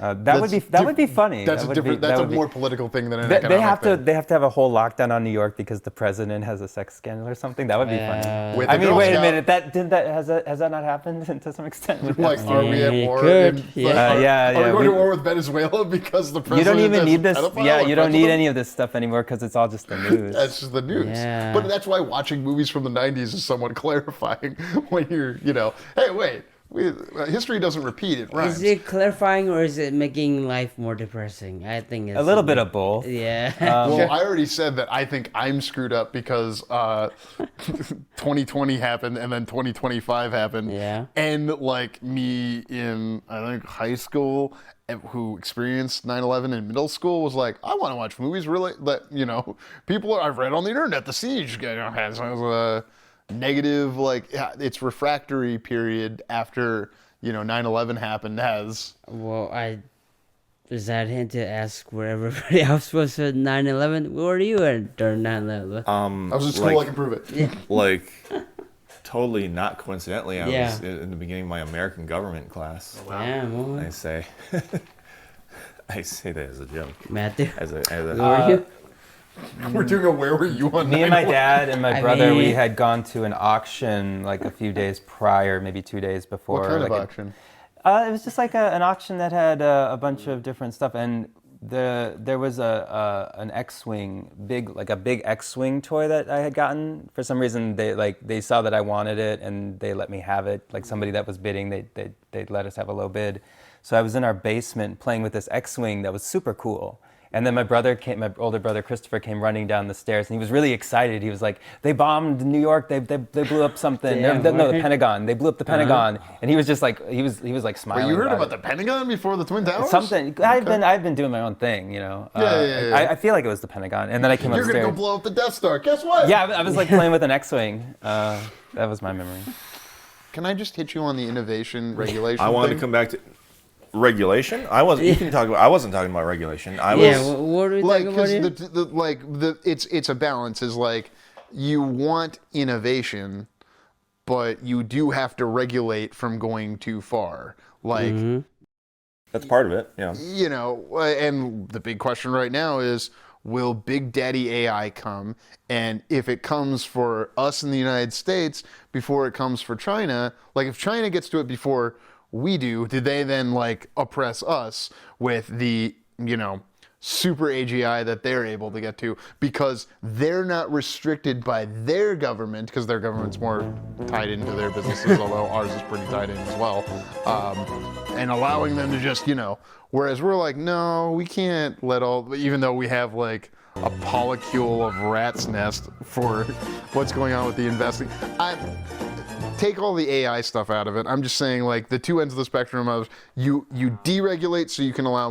That would be funny. That's that a different. That's a more political thing than an economic thing. They have to have a whole lockdown on New York because the president has a sex scandal or something. That would be funny. With I the mean, Girl wait a Scout. minute. Has that not happened to some extent? Like, are we at war? could. Are we going to war with Venezuela because the president? You don't even has need this. pedophile Yeah, or you don't president? need any of this stuff anymore because it's all just the news. That's just the news. Yeah. But that's why watching movies from the 90s is somewhat clarifying when you're, hey, wait, history doesn't repeat, it rhymes. Is it clarifying or is it making life more depressing? I think it's A little bit of both. Yeah. Well, I already said that I think I'm screwed up because 2020 happened and then 2025 happened. Yeah. And like me in, I think, high school who experienced 9/11 in middle school was like, I want to watch movies really that, people I've read on the internet, The Siege has a negative, it's refractory period after, 9/11 happened has. Well, is that hint to ask where everybody else was at 9/11? Where were you at during 9/11? I was in school, I can prove it. Yeah. Like, totally not coincidentally, I Yeah. was in the beginning of my American government class. Yeah, boy. I say, I say that as a joke. Matthew, Where were you? We're doing a Where Were You on Me and my 9/11? dad and my I brother, we mean- had gone to an auction like a few days prior, maybe 2 days before. What kind of like auction? It was just like an auction that had a bunch of different stuff, and there was an X-wing, a big X-wing toy that I had gotten. For some reason, they saw that I wanted it, and they let me have it. Like somebody that was bidding, they'd let us have a low bid. So I was in our basement playing with this X-wing that was super cool. And then my older brother Christopher came running down the stairs, and he was really excited. He was like, "They bombed New York. They blew up something. Damn, the right. Pentagon. They blew up the Pentagon." And he was just like, he was like smiling. Wait, you heard about it. the Pentagon before the Twin Towers? Something. I've been doing my own thing, Yeah. I feel like it was the Pentagon, and then I came You're upstairs. gonna go blow up the Death Star. Guess what? Yeah, I was like playing with an X-wing. That was my memory. Can I just hit you on the innovation regulation? I wanted thing? to come back to regulation. I wasn't. You can talk about. I wasn't talking about regulation. I was. Yeah, what are we Like, talking about because here? it's a balance. Is like you want innovation, but you do have to regulate from going too far. Like. Mm-hmm. That's part of it. Yeah. And the big question right now is, will Big Daddy AI come? And if it comes for us in the United States before it comes for China, like if China gets to it before we do they then oppress us with the, super AGI that they're able to get to because they're not restricted by their government because their government's more tied into their businesses, although ours is pretty tied in as well. And allowing them to just, whereas we're like, no, we can't let even though we have a polycule of rat's nest for what's going on with the investing. Take all the AI stuff out of it. I'm just saying, the two ends of the spectrum of you deregulate so you can allow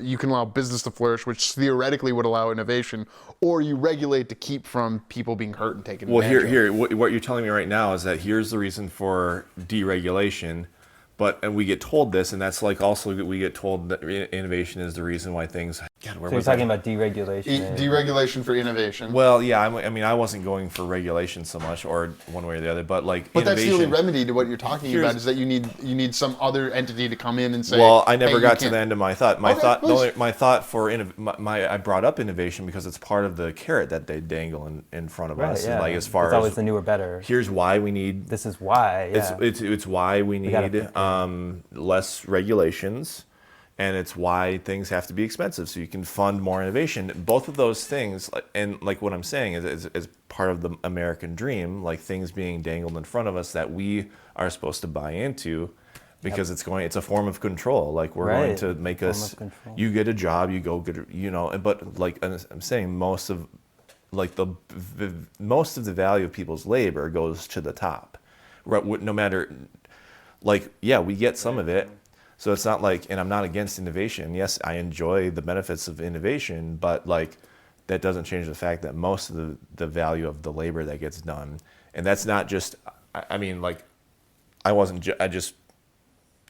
you can allow business to flourish, which theoretically would allow innovation, or you regulate to keep from people being hurt and taken advantage of. Here, what you're telling me right now is that here's the reason for deregulation, and we get told this, and that's also we get told that innovation is the reason why things. God, where So you're was talking I? about deregulation. Deregulation for innovation. Well, yeah, I mean, I wasn't going for regulation so much, or one way or the other, but But innovation. that's the only remedy to what you're talking about is that you need some other entity to come in and say. Well, I never hey, got to you the can't. end of my thought. My Okay, thought, please. my thought for I brought up innovation because it's part of the carrot that they dangle in front of Right, us. yeah. And as far it's as always the newer, better. here's why we need. This is why. Yeah. It's why we gotta need pick it. less regulations, and it's why things have to be expensive so you can fund more innovation. Both of those things, and what I'm saying is part of the American dream, things being dangled in front of us that we are supposed to buy into. Because it's a form of control. We're going Right. to make Form us. of control. You get a job, you go get, But I'm saying, most of, most of the value of people's labor goes to the top. No matter, we get some of it. So it's not and I'm not against innovation. Yes, I enjoy the benefits of innovation, but that doesn't change the fact that most of the value of the labor that gets done, and that's not just. I mean, I wasn't. I just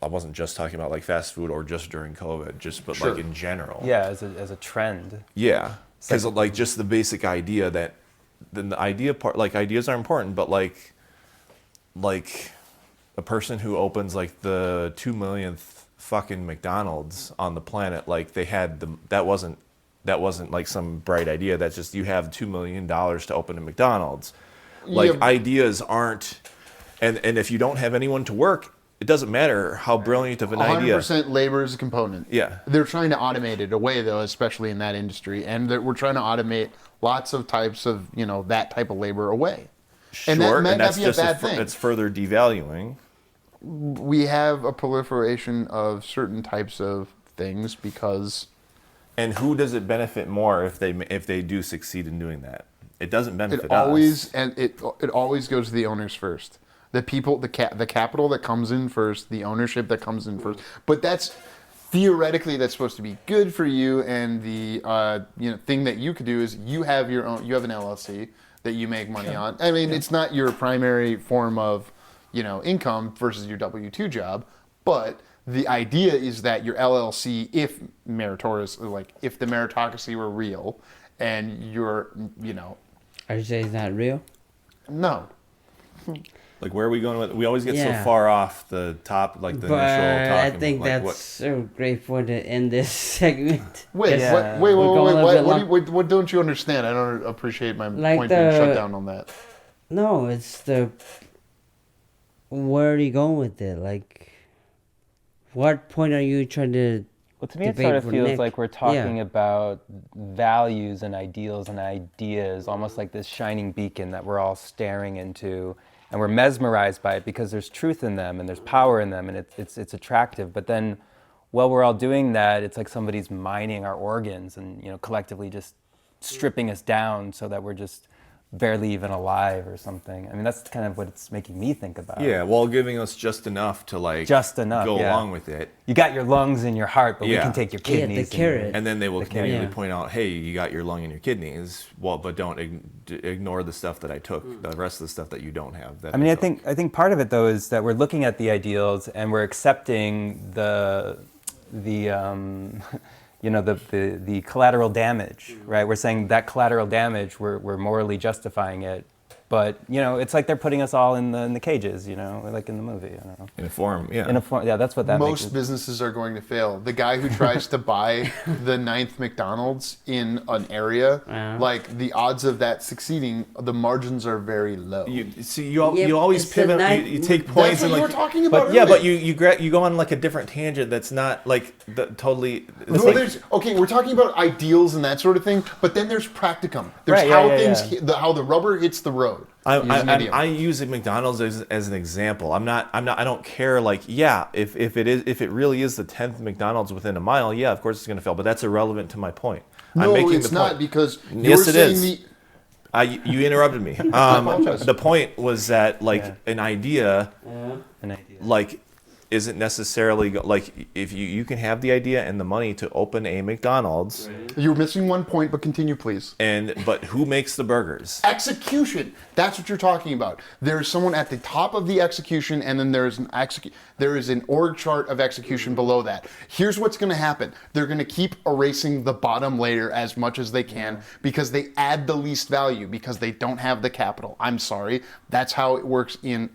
wasn't just talking about like fast food or just during COVID, but Sure. like in general. Yeah, as a trend. Yeah, because like just the basic idea that then the idea part, like ideas are important, but like a person who opens like the 2 millionth fucking McDonald's on the planet, like they had that wasn't like some bright idea. That's just you have $2 million to open a McDonald's. Like ideas aren't, and if you don't have anyone to work, it doesn't matter how brilliant of an idea. 100% labor is a component. Yeah. They're trying to automate it away, though, especially in that industry. And we're trying to automate lots of types of, that type of labor away. Sure, and that might that's not be a just bad thing. It's further devaluing. We have a proliferation of certain types of things because... And who does it benefit more if they do succeed in doing that? It doesn't benefit us. us. And it always goes to the owners first. The people, the capital that comes in first, the ownership that comes in first. But that's theoretically that's supposed to be good for you. And the thing that you could do is you have an LLC that you make money on. I mean, it's not your primary form of income versus your W-2 job, but the idea is that your LLC, if meritorious, like if the meritocracy were real, and you're Are you saying it's not real? no. Like where are we going with? We always get Yeah. so far off the top, like the But initial I talking. think like, that's a great point to end this segment. Wait, Yeah. wait, We're going a little bit what don't you understand? I don't appreciate my Like point being the- shut down on that. No, it's where are you going with it? Like, what point are you trying to... Well, to me, it debate sort of with feels Nick? like we're talking Yeah. about values and ideals and ideas, almost like this shining beacon that we're all staring into, and we're mesmerized by it because there's truth in them and there's power in them, and it's attractive. But then, while we're all doing that, it's like somebody's mining our organs and collectively just stripping us down so that we're just barely even alive or something. I mean, that's kind of what it's making me think about. Yeah, while giving us just enough to like Just enough, go yeah. along with it. You got your lungs and your heart, but we Yeah. can take your Yeah, the kidneys. carrot. And then they will The continually yeah. point out, hey, you got your lung and your kidneys. Well, but don't ignore the stuff that I took, the rest of the stuff that you don't have. That I mean, I took. think part of it though is that we're looking at the ideals and we're accepting the collateral damage, right? We're saying that collateral damage, we're morally justifying it, but it's like they're putting us all in the cages, like in the movie. I don't know. in a form, yeah. In a form, yeah, that's what that makes Most it. businesses are going to fail. The guy who tries to buy the 9th McDonald's in an area, like the odds of that succeeding, the margins are very low. You Yeah, always it's the pivot. ninth- You take That's points what and you like. were talking about But earlier. you go on like a different tangent. That's not like totally. It's No, like, we're talking about ideals and that sort of thing, but then there's practicum. There's Right, how yeah, things, yeah. how the rubber hits the road. I use McDonald's as an example. I don't care. Like, yeah, if it really is the 10th McDonald's within a mile, yeah, of course it's going to fail. But that's irrelevant to my point. I'm No, making it's the not point. because Yes, you're it saying is. the. You interrupted me. apologize. The point was that like an idea, An idea. like isn't necessarily like if you can have the idea and the money to open a McDonald's, You're missing one point, but continue, please. but who makes the burgers? Execution. That's what you're talking about. There's someone at the top of the execution, and then there is an org chart of execution below that. Here's what's going to happen. They're going to keep erasing the bottom layer as much as they can because they add the least value because they don't have the capital. I'm sorry. That's how it works in,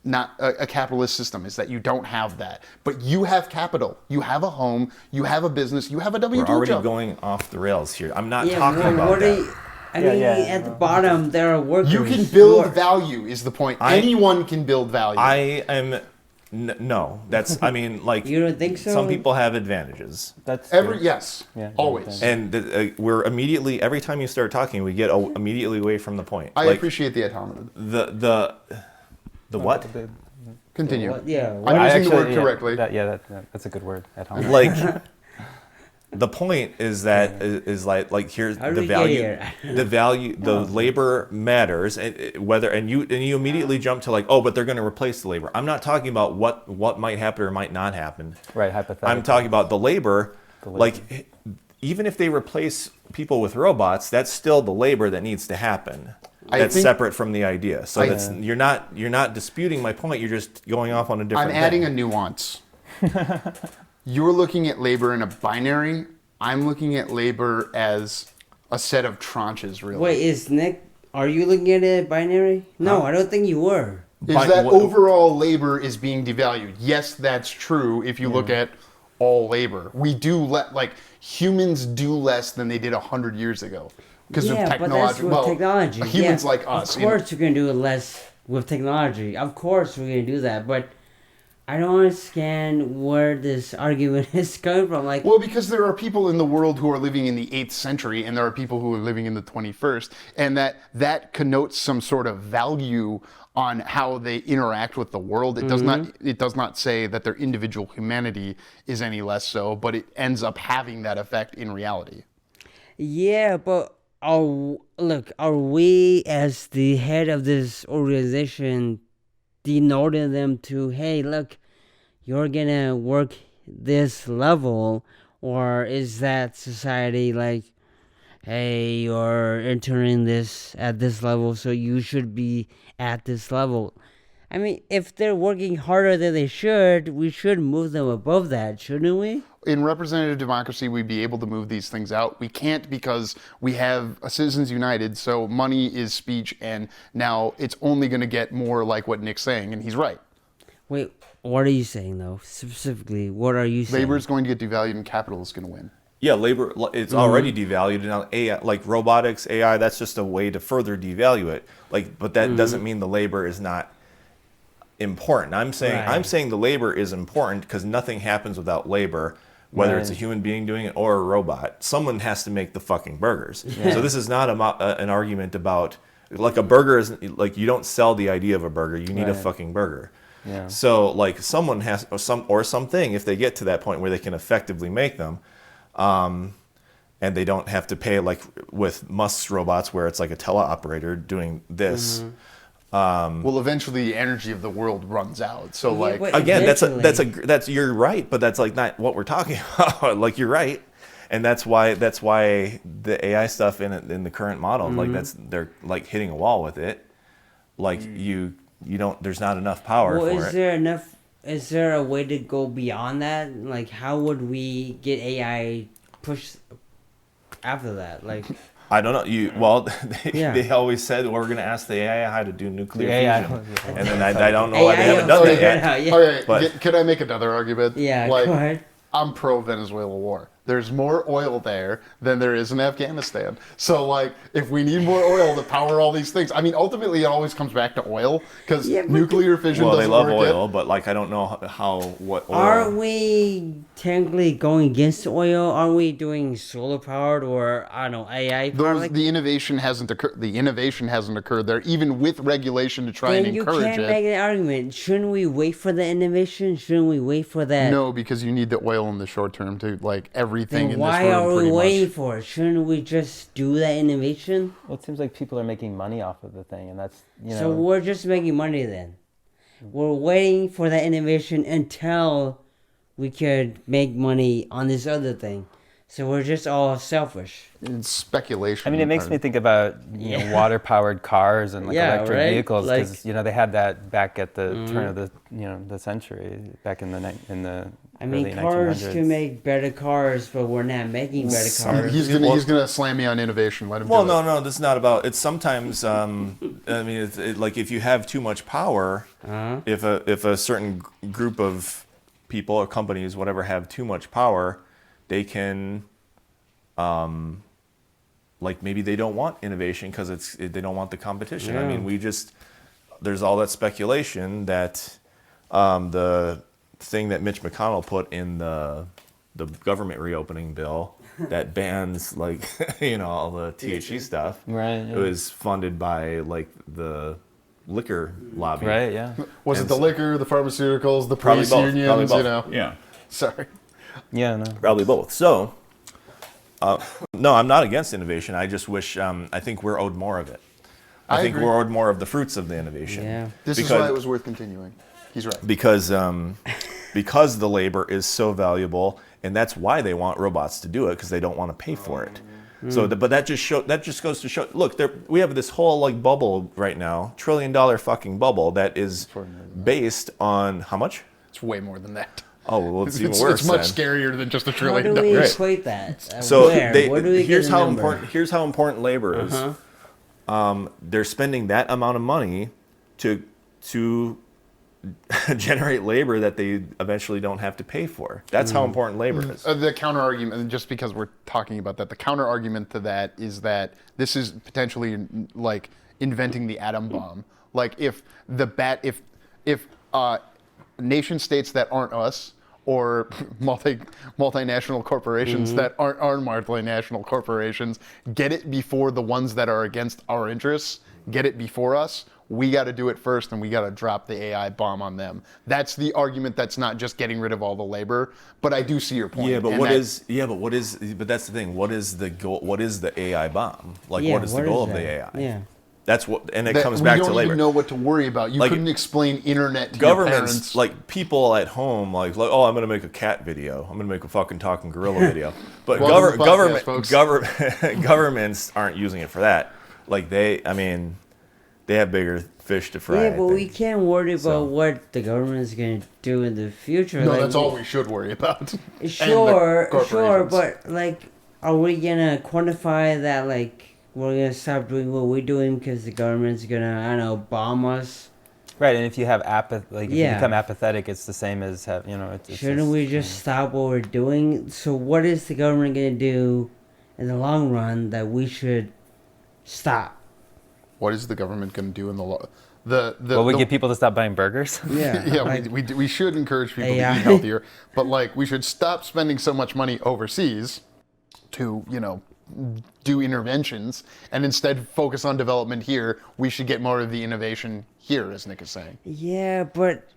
not a capitalist system, is that you don't have that. But you have capital. You have a home. You have a business. You have a W-2 We're already job. going off the rails here. I'm not Yeah, talking about what that. are you... I mean, at the bottom, there are workers. You can who build are- value is the point. Anyone can build value. I am no. That's I mean like You don't think so? Some people have advantages. That's Yes, Yeah, always. And we're immediately every time you start talking, we get immediately away from the point. I Like, appreciate the automaton. the what? Continue. What- yeah, I'm what- using the word correctly. That's a good word at home. Like the point is that is like here's How did the we get value. here? The value, the labor matters, and you immediately jump to like, oh, but they're going to replace the labor. I'm not talking about what might happen or might not happen. Right, hypothetically. I'm talking about the labor. Like, even if they replace people with robots, that's still the labor that needs to happen. think separate from the idea. So you're not disputing my point. You're just going off on a different. I'm adding a nuance. You're looking at labor in a binary. I'm looking at labor as a set of tranches, really. Wait, are you looking at it binary? No, I don't think you were. Overall labor is being devalued? Yes, that's true if you look at all labor. We do humans do less than they did 100 years ago because of technology. But that's with technology. Humans like us. Of course we're going to do it less with technology. Of course we're going to do that, but I don't understand where this argument is coming from. Well, because there are people in the world who are living in the 8th century, and there are people who are living in the 21st, and that connotes some sort of value on how they interact with the world. It does not say that their individual humanity is any less so, but it ends up having that effect in reality. Yeah, but are we as the head of this organization denoting them to, hey, look, you're gonna work this level, or is that society hey, you're entering this at this level, so you should be at this level? I mean, if they're working harder than they should, we should move them above that, shouldn't we? In representative democracy, we'd be able to move these things out. We can't because we have a Citizens United, so money is speech, and now it's only going to get more like what Nick's saying, and he's right. Wait, what are you saying, though? Specifically, what are you saying? Labor is going to get devalued, and capital is going to win. Yeah, labor, it's already devalued. And now AI, like robotics, AI, that's just a way to further devalue it. But that doesn't mean the labor is not important. I'm saying the labor is important because nothing happens without labor. Whether it's a human being doing it or a robot, someone has to make the fucking burgers. Yeah. So this is not an argument about, a burger isn't, you don't sell the idea of a burger. You need a fucking burger. Yeah. So someone has, or something, if they get to that point where they can effectively make them, and they don't have to pay with Musk's robots where it's like a teleoperator doing this. Mm-hmm. Well, eventually the energy of the world runs out. So again, that's you're right, but that's not what we're talking about. You're right, and that's why the AI stuff in the current model, they're hitting a wall with it. You don't. There's not enough power for it. Is there a way to go beyond that? How would we get AI pushed after that? I don't know. They always said we're going to ask the AI how to do nuclear fusion, and then I don't know why they haven't done that yet. Okay, but can I make another argument? Yeah, go ahead. I'm pro Venezuela war. There's more oil there than there is in Afghanistan. So, if we need more oil to power all these things, ultimately it always comes back to oil because nuclear fission doesn't work. Well, they love oil, but I don't know what oil. Are we technically going against oil? Are we doing solar powered or I don't know AI powered? The innovation hasn't occurred. The innovation hasn't occurred there, even with regulation to try and encourage it. You can't make an argument. Shouldn't we wait for the innovation? Shouldn't we wait for that? No, because you need the oil in the short term to everything then in why this room. Are we waiting for it? Shouldn't we just do that innovation? Well, it seems like people are making money off of the thing, and that's So we're just making money then. We're waiting for that innovation until we could make money on this other thing. So we're just all selfish. It's speculation. It makes me think about water-powered cars and electric vehicles because they had that back at the turn of the century, back in the early 1900s. Cars can make better cars, but we're not making better cars. He's gonna slam me on innovation. Let him. Well, no, that's not about. It's sometimes. It's if you have too much power, if a certain group of people or companies, whatever, have too much power, they can, maybe they don't want innovation because they don't want the competition. Yeah. There's all that speculation that the thing that Mitch McConnell put in the government reopening bill that bans all the THC stuff. Right. Yeah. It was funded by the liquor lobby. Right. Yeah. Was it the liquor, the pharmaceuticals, the police unions? Yeah. Sorry. Yeah, no. Probably both. So, no, I'm not against innovation. I just wish, I think we're owed more of it. I think agree. We're owed more of the fruits of the innovation. Yeah. This is why it was worth continuing. He's right. Because the labor is so valuable, and that's why they want robots to do it, because they don't want to pay for it. So, but that just goes to show. Look, we have this whole like bubble right now, $1 trillion fucking bubble that is based on how much? It's way more than that. Oh, well, it's even worse. It's much scarier than just $1 trillion. How do we equate that? So Where do we here's get how the number? important. Here's how important labor is. They're spending that amount of money to generate labor that they eventually don't have to pay for. That's how important labor is. The counter argument, and just because we're talking about that, the counter argument to that is that this is potentially like inventing the atom bomb. Like if nation states that aren't us, or multinational corporations that aren't multinational corporations, get it before the ones that are against our interests get it before us. We got to do it first, and we got to drop the AI bomb on them. That's the argument. That's not just getting rid of all the labor. But I do see your point. But that's the thing. What is the goal? What is the AI bomb? Like, what is the goal of the AI? Yeah. That's what, and it comes back to labor. We don't even know what to worry about. You couldn't explain internet to governments, your parents. like people at home, like, oh, I'm going to make a cat video. I'm going to make a fucking talking gorilla video. But governments aren't using it for that. Like they have bigger fish to fry. Yeah, but we can't worry about what the government is going to do in the future. No, that's all we should worry about. Sure, but like, are we going to quantify that, like, we're going to stop doing what we're doing because the government's going to, I don't know, bomb us? Right, and if you have if you become apathetic, it's the same as Shouldn't we just stop what we're doing? So what is the government going to do in the long run that we should stop? What is the government going to do in the law? We get people to stop buying burgers? Yeah. Yeah, like, we should encourage people AI. to eat healthier, but like we should stop spending so much money overseas to, do interventions and instead focus on development here. We should get more of the innovation here, as Nick is saying. Yeah, but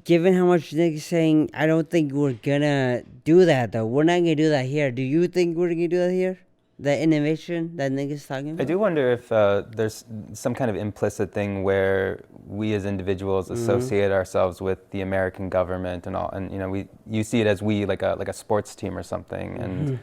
given how much Nick is saying, I don't think we're gonna do that though. We're not gonna do that here. Do you think we're gonna do that here? The innovation that Nick is talking about? I do wonder if there's some kind of implicit thing where we as individuals associate ourselves with the American government and all, and you see it as we like a sports team or something, and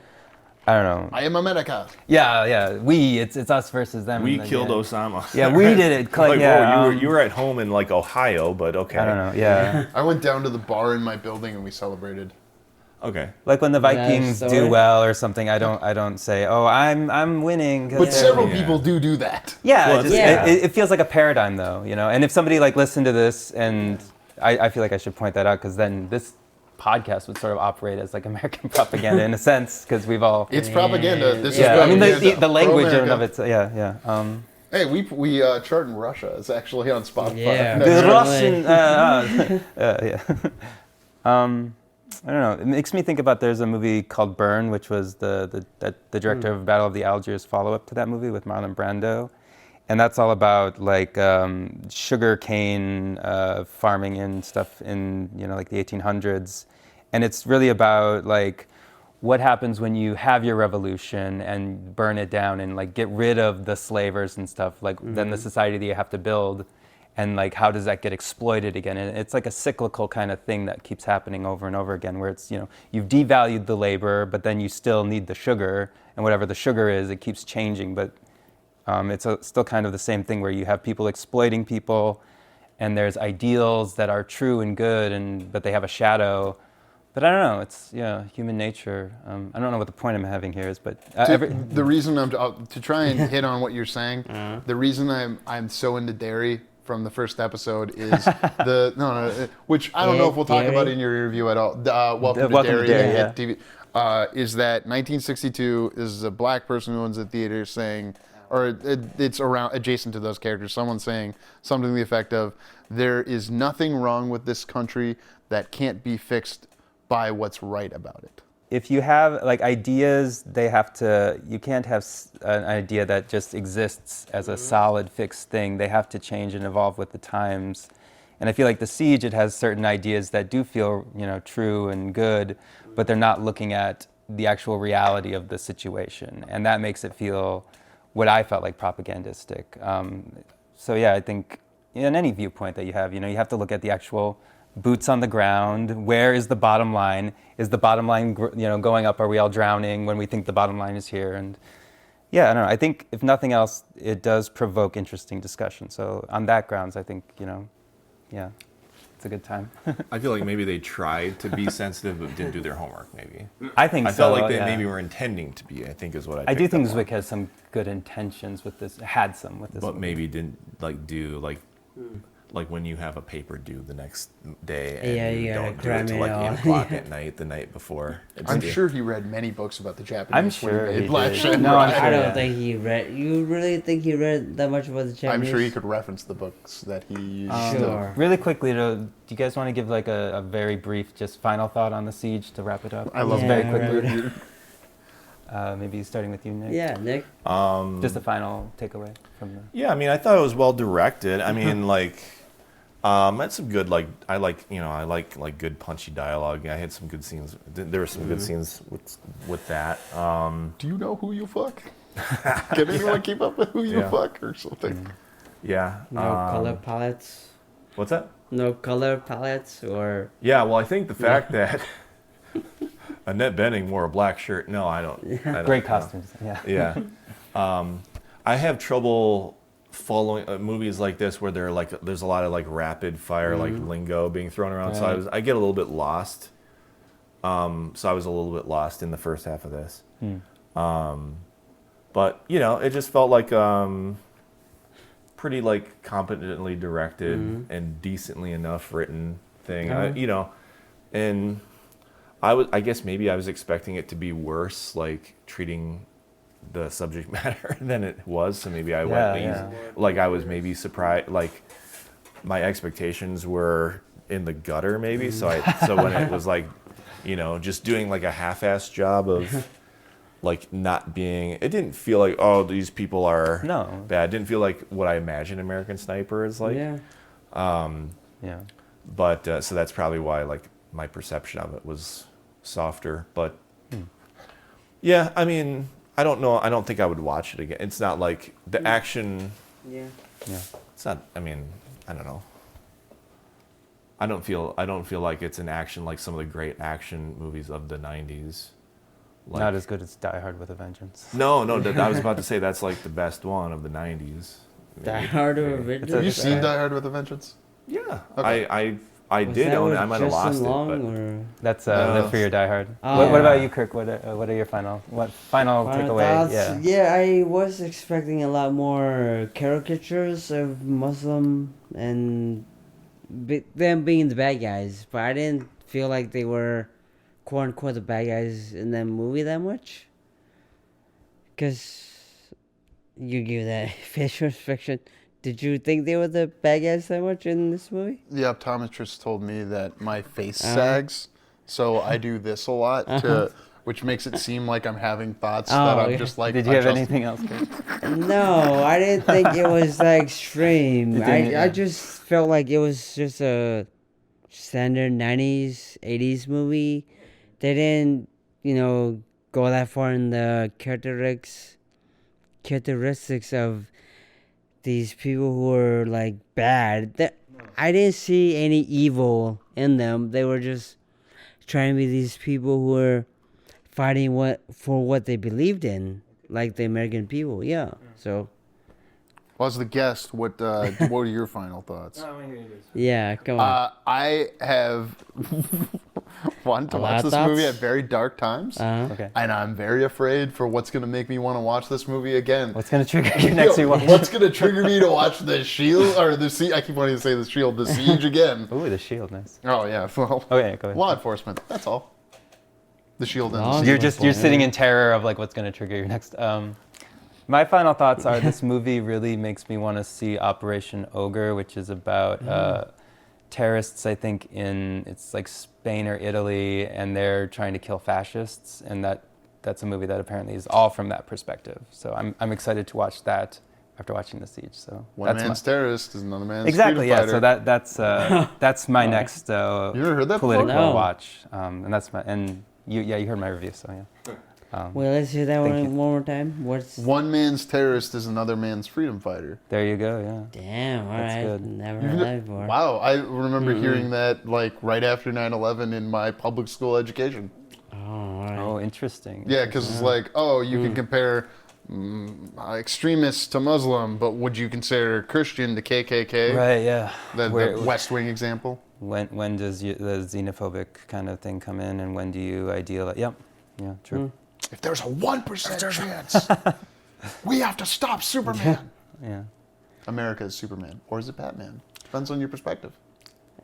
I don't know. I am America. Yeah. It's us versus them. We killed Osama. Yeah, we did it. You were at home in like Ohio, but okay. I don't know. Yeah. I went down to the bar in my building and we celebrated. Okay. Like when the Vikings do well or something, I don't say, "Oh, I'm winning." But several people do that. Yeah, it feels like a paradigm, though, And if somebody like listened to this, and I feel like I should point that out, because then this podcast would sort of operate as like American propaganda in a sense, because we've all. It's propaganda. This is I mean propaganda. the language of it. Yeah. Hey, we chart in Russia. It's actually on Spotify. Yeah. The Russian. I don't know. It makes me think about, there's a movie called Burn, which was the director of Battle of the Algiers follow-up to that movie with Marlon Brando. And that's all about like sugar cane farming and stuff in like the 1800s. And it's really about like what happens when you have your revolution and burn it down and like get rid of the slavers and stuff, like then the society that you have to build. And like, how does that get exploited again? And it's like a cyclical kind of thing that keeps happening over and over again, where it's, you've devalued the labor, but then you still need the sugar, and whatever the sugar is, it keeps changing. But it's still kind of the same thing, where you have people exploiting people, and there's ideals that are true and good, but they have a shadow. But I don't know. It's human nature. I don't know what the point I'm having here is, but the reason to try and hit on what you're saying, the reason I'm so into dairy from the first episode is which I don't know if we'll talk about in your interview at all. Welcome to Dairy, TV. Is that 1962 is a black person who owns a theater saying, or it's around adjacent to those characters, someone saying something to the effect of, there is nothing wrong with this country that can't be fixed by what's right about it. If you have like ideas, you can't have an idea that just exists as a solid fixed thing. They have to change and evolve with the times. And I feel like The Siege, it has certain ideas that do feel, true and good, but they're not looking at the actual reality of the situation. And that makes it feel what I felt like propagandistic. I think in any viewpoint that you have to look at the actual boots on the ground. Where is the bottom line? Is the bottom line, going up? Are we all drowning when we think the bottom line is here? And yeah, I don't know. I think if nothing else, it does provoke interesting discussion. So on that grounds, I think, yeah, it's a good time. I feel like maybe they tried to be sensitive but didn't do their homework. Maybe I think I felt like they maybe were intending to be. I think is what I. I do think Zwick has some good intentions with this. Had some with this, but movie. maybe didn't do like when you have a paper due the next day and you don't do it till like 8 o'clock at night the night before. I'm sure he read many books about the Japanese. I'm sure he did. did. No, I don't think he read. You really think he read that much about the Japanese? I'm sure he could reference the books that he used. Sure. Really quickly, do you guys want to give like a very brief, just final thought on the siege to wrap it up? I love very right. quickly. Maybe starting with you, Nick. Yeah, Nick. Just a final takeaway from the. Yeah, I mean, I thought it was well directed. I mean, that's some good I like good punchy dialogue. I had some good scenes. There were some good scenes with that. Do you know who you fuck? Can anyone keep up with who you fuck or something? Yeah. No color palettes. What's that? No color palettes or. Yeah, well, I think the fact that Annette Bening wore a black shirt. No, I don't. Great costumes. Yeah. Yeah. I have trouble following movies like this where there's a lot of rapid fire lingo being thrown around. Right. So I get a little bit lost. So I was a little bit lost in the first half of this. But it just felt like pretty competently directed and decently enough written thing. And I guess maybe I was expecting it to be worse, treating the subject matter than it was. So maybe I went easy. I was maybe surprised. My expectations were in the gutter, maybe. So when it was just doing a half-assed job of not being. It didn't feel like these people are bad. It didn't feel like what I imagine American Sniper is like. Yeah. But so that's probably why my perception of it was softer. But yeah, I mean. I don't know. I don't think I would watch it again. It's not like the action. Yeah. Yeah. It's not. I mean, I don't know. I don't feel like it's an action like some of the great action movies of the '90s. Not as good as Die Hard with a Vengeance. No. I was about to say that's the best one of the '90s. Die Hard with a Vengeance. Have you seen Die Hard with a Vengeance? Yeah. Okay. I did own it. I might have lost it. But that's Live for Your Die Hard. What about you, Kirk? What are your final takeaway? Thoughts? Yeah, I was expecting a lot more caricatures of Muslim and them being the bad guys, but I didn't feel like they were quote unquote the bad guys in that movie that much. Because you give that facial fiction. Did you think they were the bad guys that much in this movie? The optometrist told me that my face sags, so I do this a lot, which makes it seem like I'm having thoughts that I'm just like. Did you have anything else, Kirk? No, I didn't think it was that extreme. I just felt like it was just a standard 90s, 80s movie. They didn't, go that far in the characteristics of these people who were bad. I didn't see any evil in them. They were just trying to be these people who were fighting for what they believed in, like the American people. Yeah. So. Well, as the guest, what are your final thoughts? Yeah, come on. I have wanted to watch this movie at very dark times, Okay. and I'm very afraid for what's going to make me want to watch this movie again. What's going to trigger you next rewatch? What's going to trigger me to watch The Shield or the Siege? I keep wanting to say The Shield, The Siege again. Ooh, The Shield, nice. Oh yeah, well, okay, go ahead. Law enforcement. That's all. The Shield and the Siege. You're sitting in terror of what's going to trigger your next. My final thoughts are this movie really makes me want to see Operation Ogre, which is about terrorists, I think, it's Spain or Italy, and they're trying to kill fascists, and that's a movie that apparently is all from that perspective. So I'm excited to watch that after watching The Siege. So one man's terrorist is another man's exactly, freedom yeah. fighter. So that's my next you ever heard that political before? No. watch, and that's you heard my review, so yeah. Well, let's hear that one more time. What's One man's terrorist is another man's freedom fighter. There you go. Yeah. Damn, all That's right. good. Never heard that before. Wow, I remember hearing that like right after 9/11 in my public school education. Oh, all right. Oh, interesting. Yeah, because it's like, oh, you can compare extremists to Muslim, but would you consider Christian to KKK? Right. Yeah. The West Wing example. When does the xenophobic kind of thing come in, and when do you idealize? Yep. Yeah. True. If there's a 1% chance, we have to stop Superman. Yeah. America is Superman, or is it Batman? Depends on your perspective.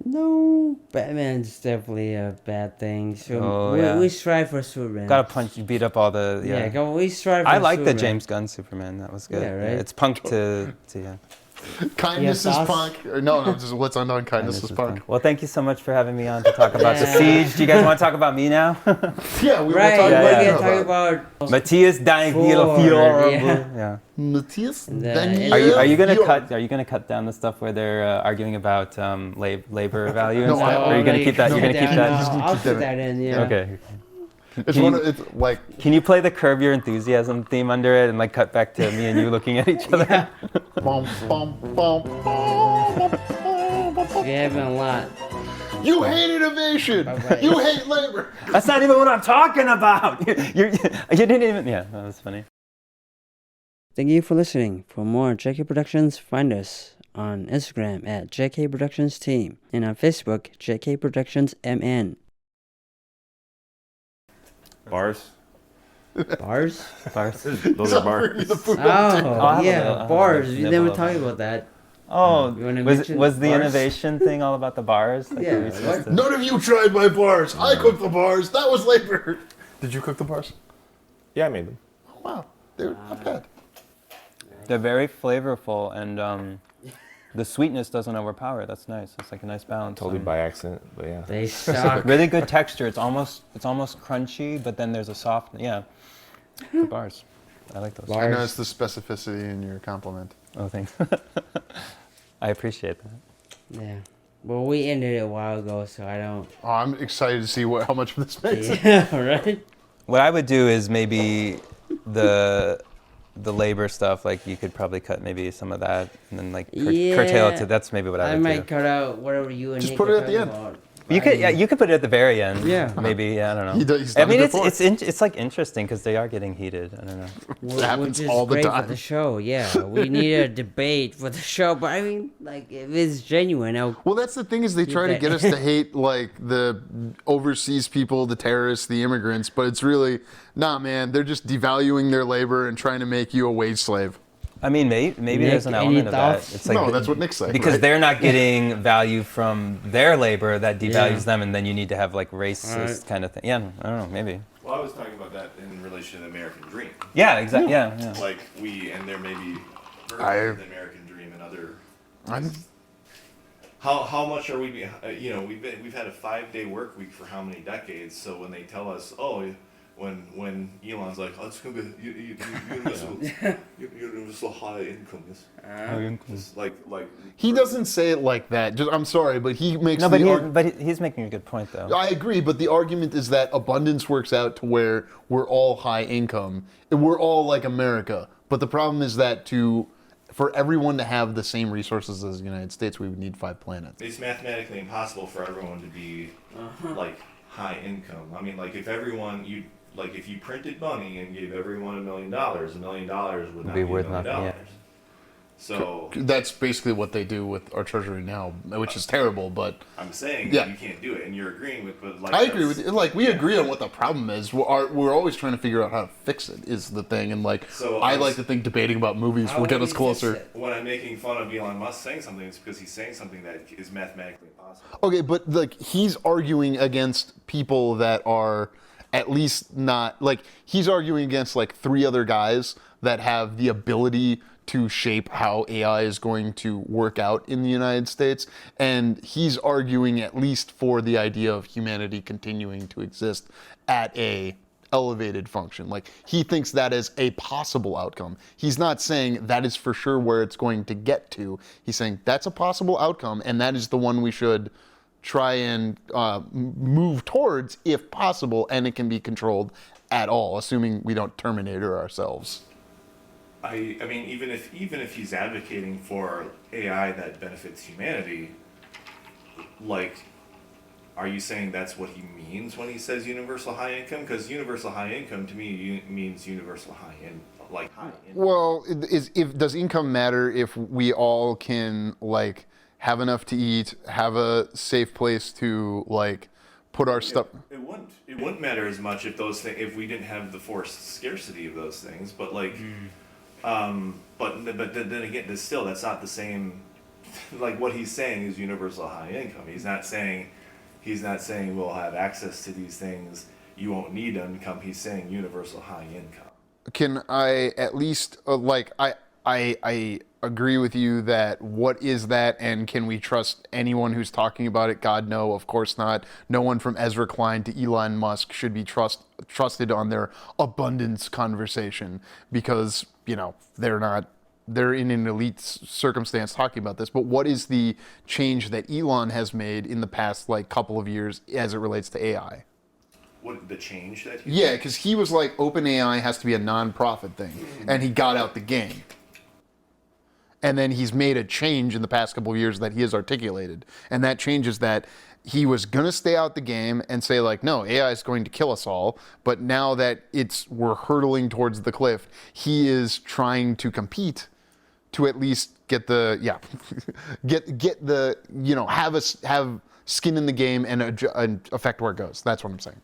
No, Batman's definitely a bad thing. So we strive for Superman. Gotta beat up all the. Yeah, come on, we strive for I like Superman. the James Gunn Superman. That was good. Yeah, right? It's punk to yeah. Kindness Yes, is punk. Or no, just what's undone. Kindness is punk. Well, thank you so much for having me on to talk about the siege. Do you guys want to talk about me now? Yeah, we Right, were we're talking gonna about talk about Matthias dying Yeah. Matthias. Are you gonna cut down the stuff where they're arguing about labor value and No, stuff? Or are you gonna keep that? You're gonna keep that? I'll keep that in. Yeah. Okay. It's like Can you play the Curb Your Enthusiasm theme under it and like cut back to me and you looking at each other? bum, bum, bum, We have a lot. you hate innovation. Bye-bye. You hate labor. That's not even what I'm talking about. You didn't even. Yeah, that was funny. Thank you for listening. For more JK Productions, find us on Instagram at JK Productions Team and on Facebook, JK Productions MN. Bars. Bars? Those are bars. Oh, yeah, I'll bars. have a We never nibble talked of about that. Oh, You wanna was mention the bars? innovation thing all about the bars? Like, Yeah, were we supposed to- None of you tried my bars. I cooked the bars. That was labor. Did you cook the bars? Yeah, I made them. Wow, they're not bad. They're very flavorful, and the sweetness doesn't overpower. That's nice. It's like a nice balance. Totally by accident, but yeah. They suck. Really good texture. It's almost crunchy, but then there's a soft. Yeah, the bars. I like those. I noticed the specificity in your compliment. Oh, thanks. I appreciate that. Yeah. Well, we ended it a while ago, so I don't. Oh, I'm excited to see how much of this makes. Yeah, right? What I would do is maybe the labor stuff. Like you could probably cut maybe some of that, and then like curtail it to. That's maybe what I I would might do. cut out whatever you and Just Nick put it are at the talking end. about. You could put it at the very end. Yeah. Maybe. Yeah, I don't know. He's I done mean, it before. it's like interesting because they are getting heated. I don't know. It happens Which is all the great time. for the show. Yeah, we need a debate for the show. But I mean, like, if it's genuine, Well, that's the thing is they try to get us to hate like the overseas people, the terrorists, the immigrants, but it's really, nah, man. They're just devaluing their labor and trying to make you a wage slave. I mean, maybe Nick, there's an any element of that. thoughts? It's like No, that's what Nick's saying. because right? they're not getting value from their labor that devalues Yeah. them, and then you need to have like racist Right. kind of thing. Yeah, I don't know, maybe. Well, I was talking about that in relation to the American dream. Yeah, exactly. Yeah. Like there may be versions I- of the American dream and other. I'm- How much are we? We've had a 5-day work week for how many decades? So when they tell us, when Elon's like, oh, it's gonna be universal high income, yes. It's like He doesn't say it like that. I'm sorry, but he makes No, the but he's making a good point though. I agree, but the argument is that abundance works out to where we're all high income and we're all like America. But the problem is that for everyone to have the same resources as the United States, we would need 5 planets. it's mathematically impossible for everyone to be like high income. I mean, like if you printed money and gave everyone $1 million, $1 million would not Be be worth $1 million. nothing, yeah. So That's basically what they do with our treasury now, which is terrible. But I'm saying Yeah. you can't do it, and you're agreeing with. But like I agree with you. Like we agree on what the problem is. We're always trying to figure out how to fix it. Is the thing, and like So I I like was- to think debating about movies How will get would us we closer. fix it? When I'm making fun of Elon Musk saying something, it's because he's saying something that is mathematically impossible. Okay, but like he's arguing against people that are at least not like he's arguing against like 3 other guys that have the ability to shape how AI is going to work out in the United States, and he's arguing at least for the idea of humanity continuing to exist at a elevated function. Like he thinks that is a possible outcome. He's not saying that is for sure where it's going to get to. He's saying that's a possible outcome, and that is the one we should try and move towards if possible, and it can be controlled at all, assuming we don't Terminator ourselves. I mean, even if he's advocating for AI that benefits humanity, like, are you saying that's what he means when he says universal high income? Because universal high income to me means universal high income. Well, does income matter if we all can like have enough to eat, have a safe place to like put our stuff? It wouldn't matter as much if if we didn't have the forced scarcity of those things. But like, but then again, that's not the same. Like what he's saying is universal high income. He's not saying we'll have access to these things. You won't need income. He's saying universal high income. Can I at least I agree with you that what is that, and can we trust anyone who's talking about it? God, no, of course not. No one from Ezra Klein to Elon Musk should be trusted on their abundance conversation, because they're in an elite circumstance talking about this. But what is the change that Elon has made in the past like couple of years as it relates to AI? What the change that? Yeah, because he was like, OpenAI has to be a non-profit thing, and he got out the game. And then he's made a change in the past couple of years that he has articulated, and that change is that he was gonna stay out the game and say like, no, AI is going to kill us all. But now that we're hurtling towards the cliff, he is trying to compete to at least get the have skin in the game and affect where it goes. That's what I'm saying.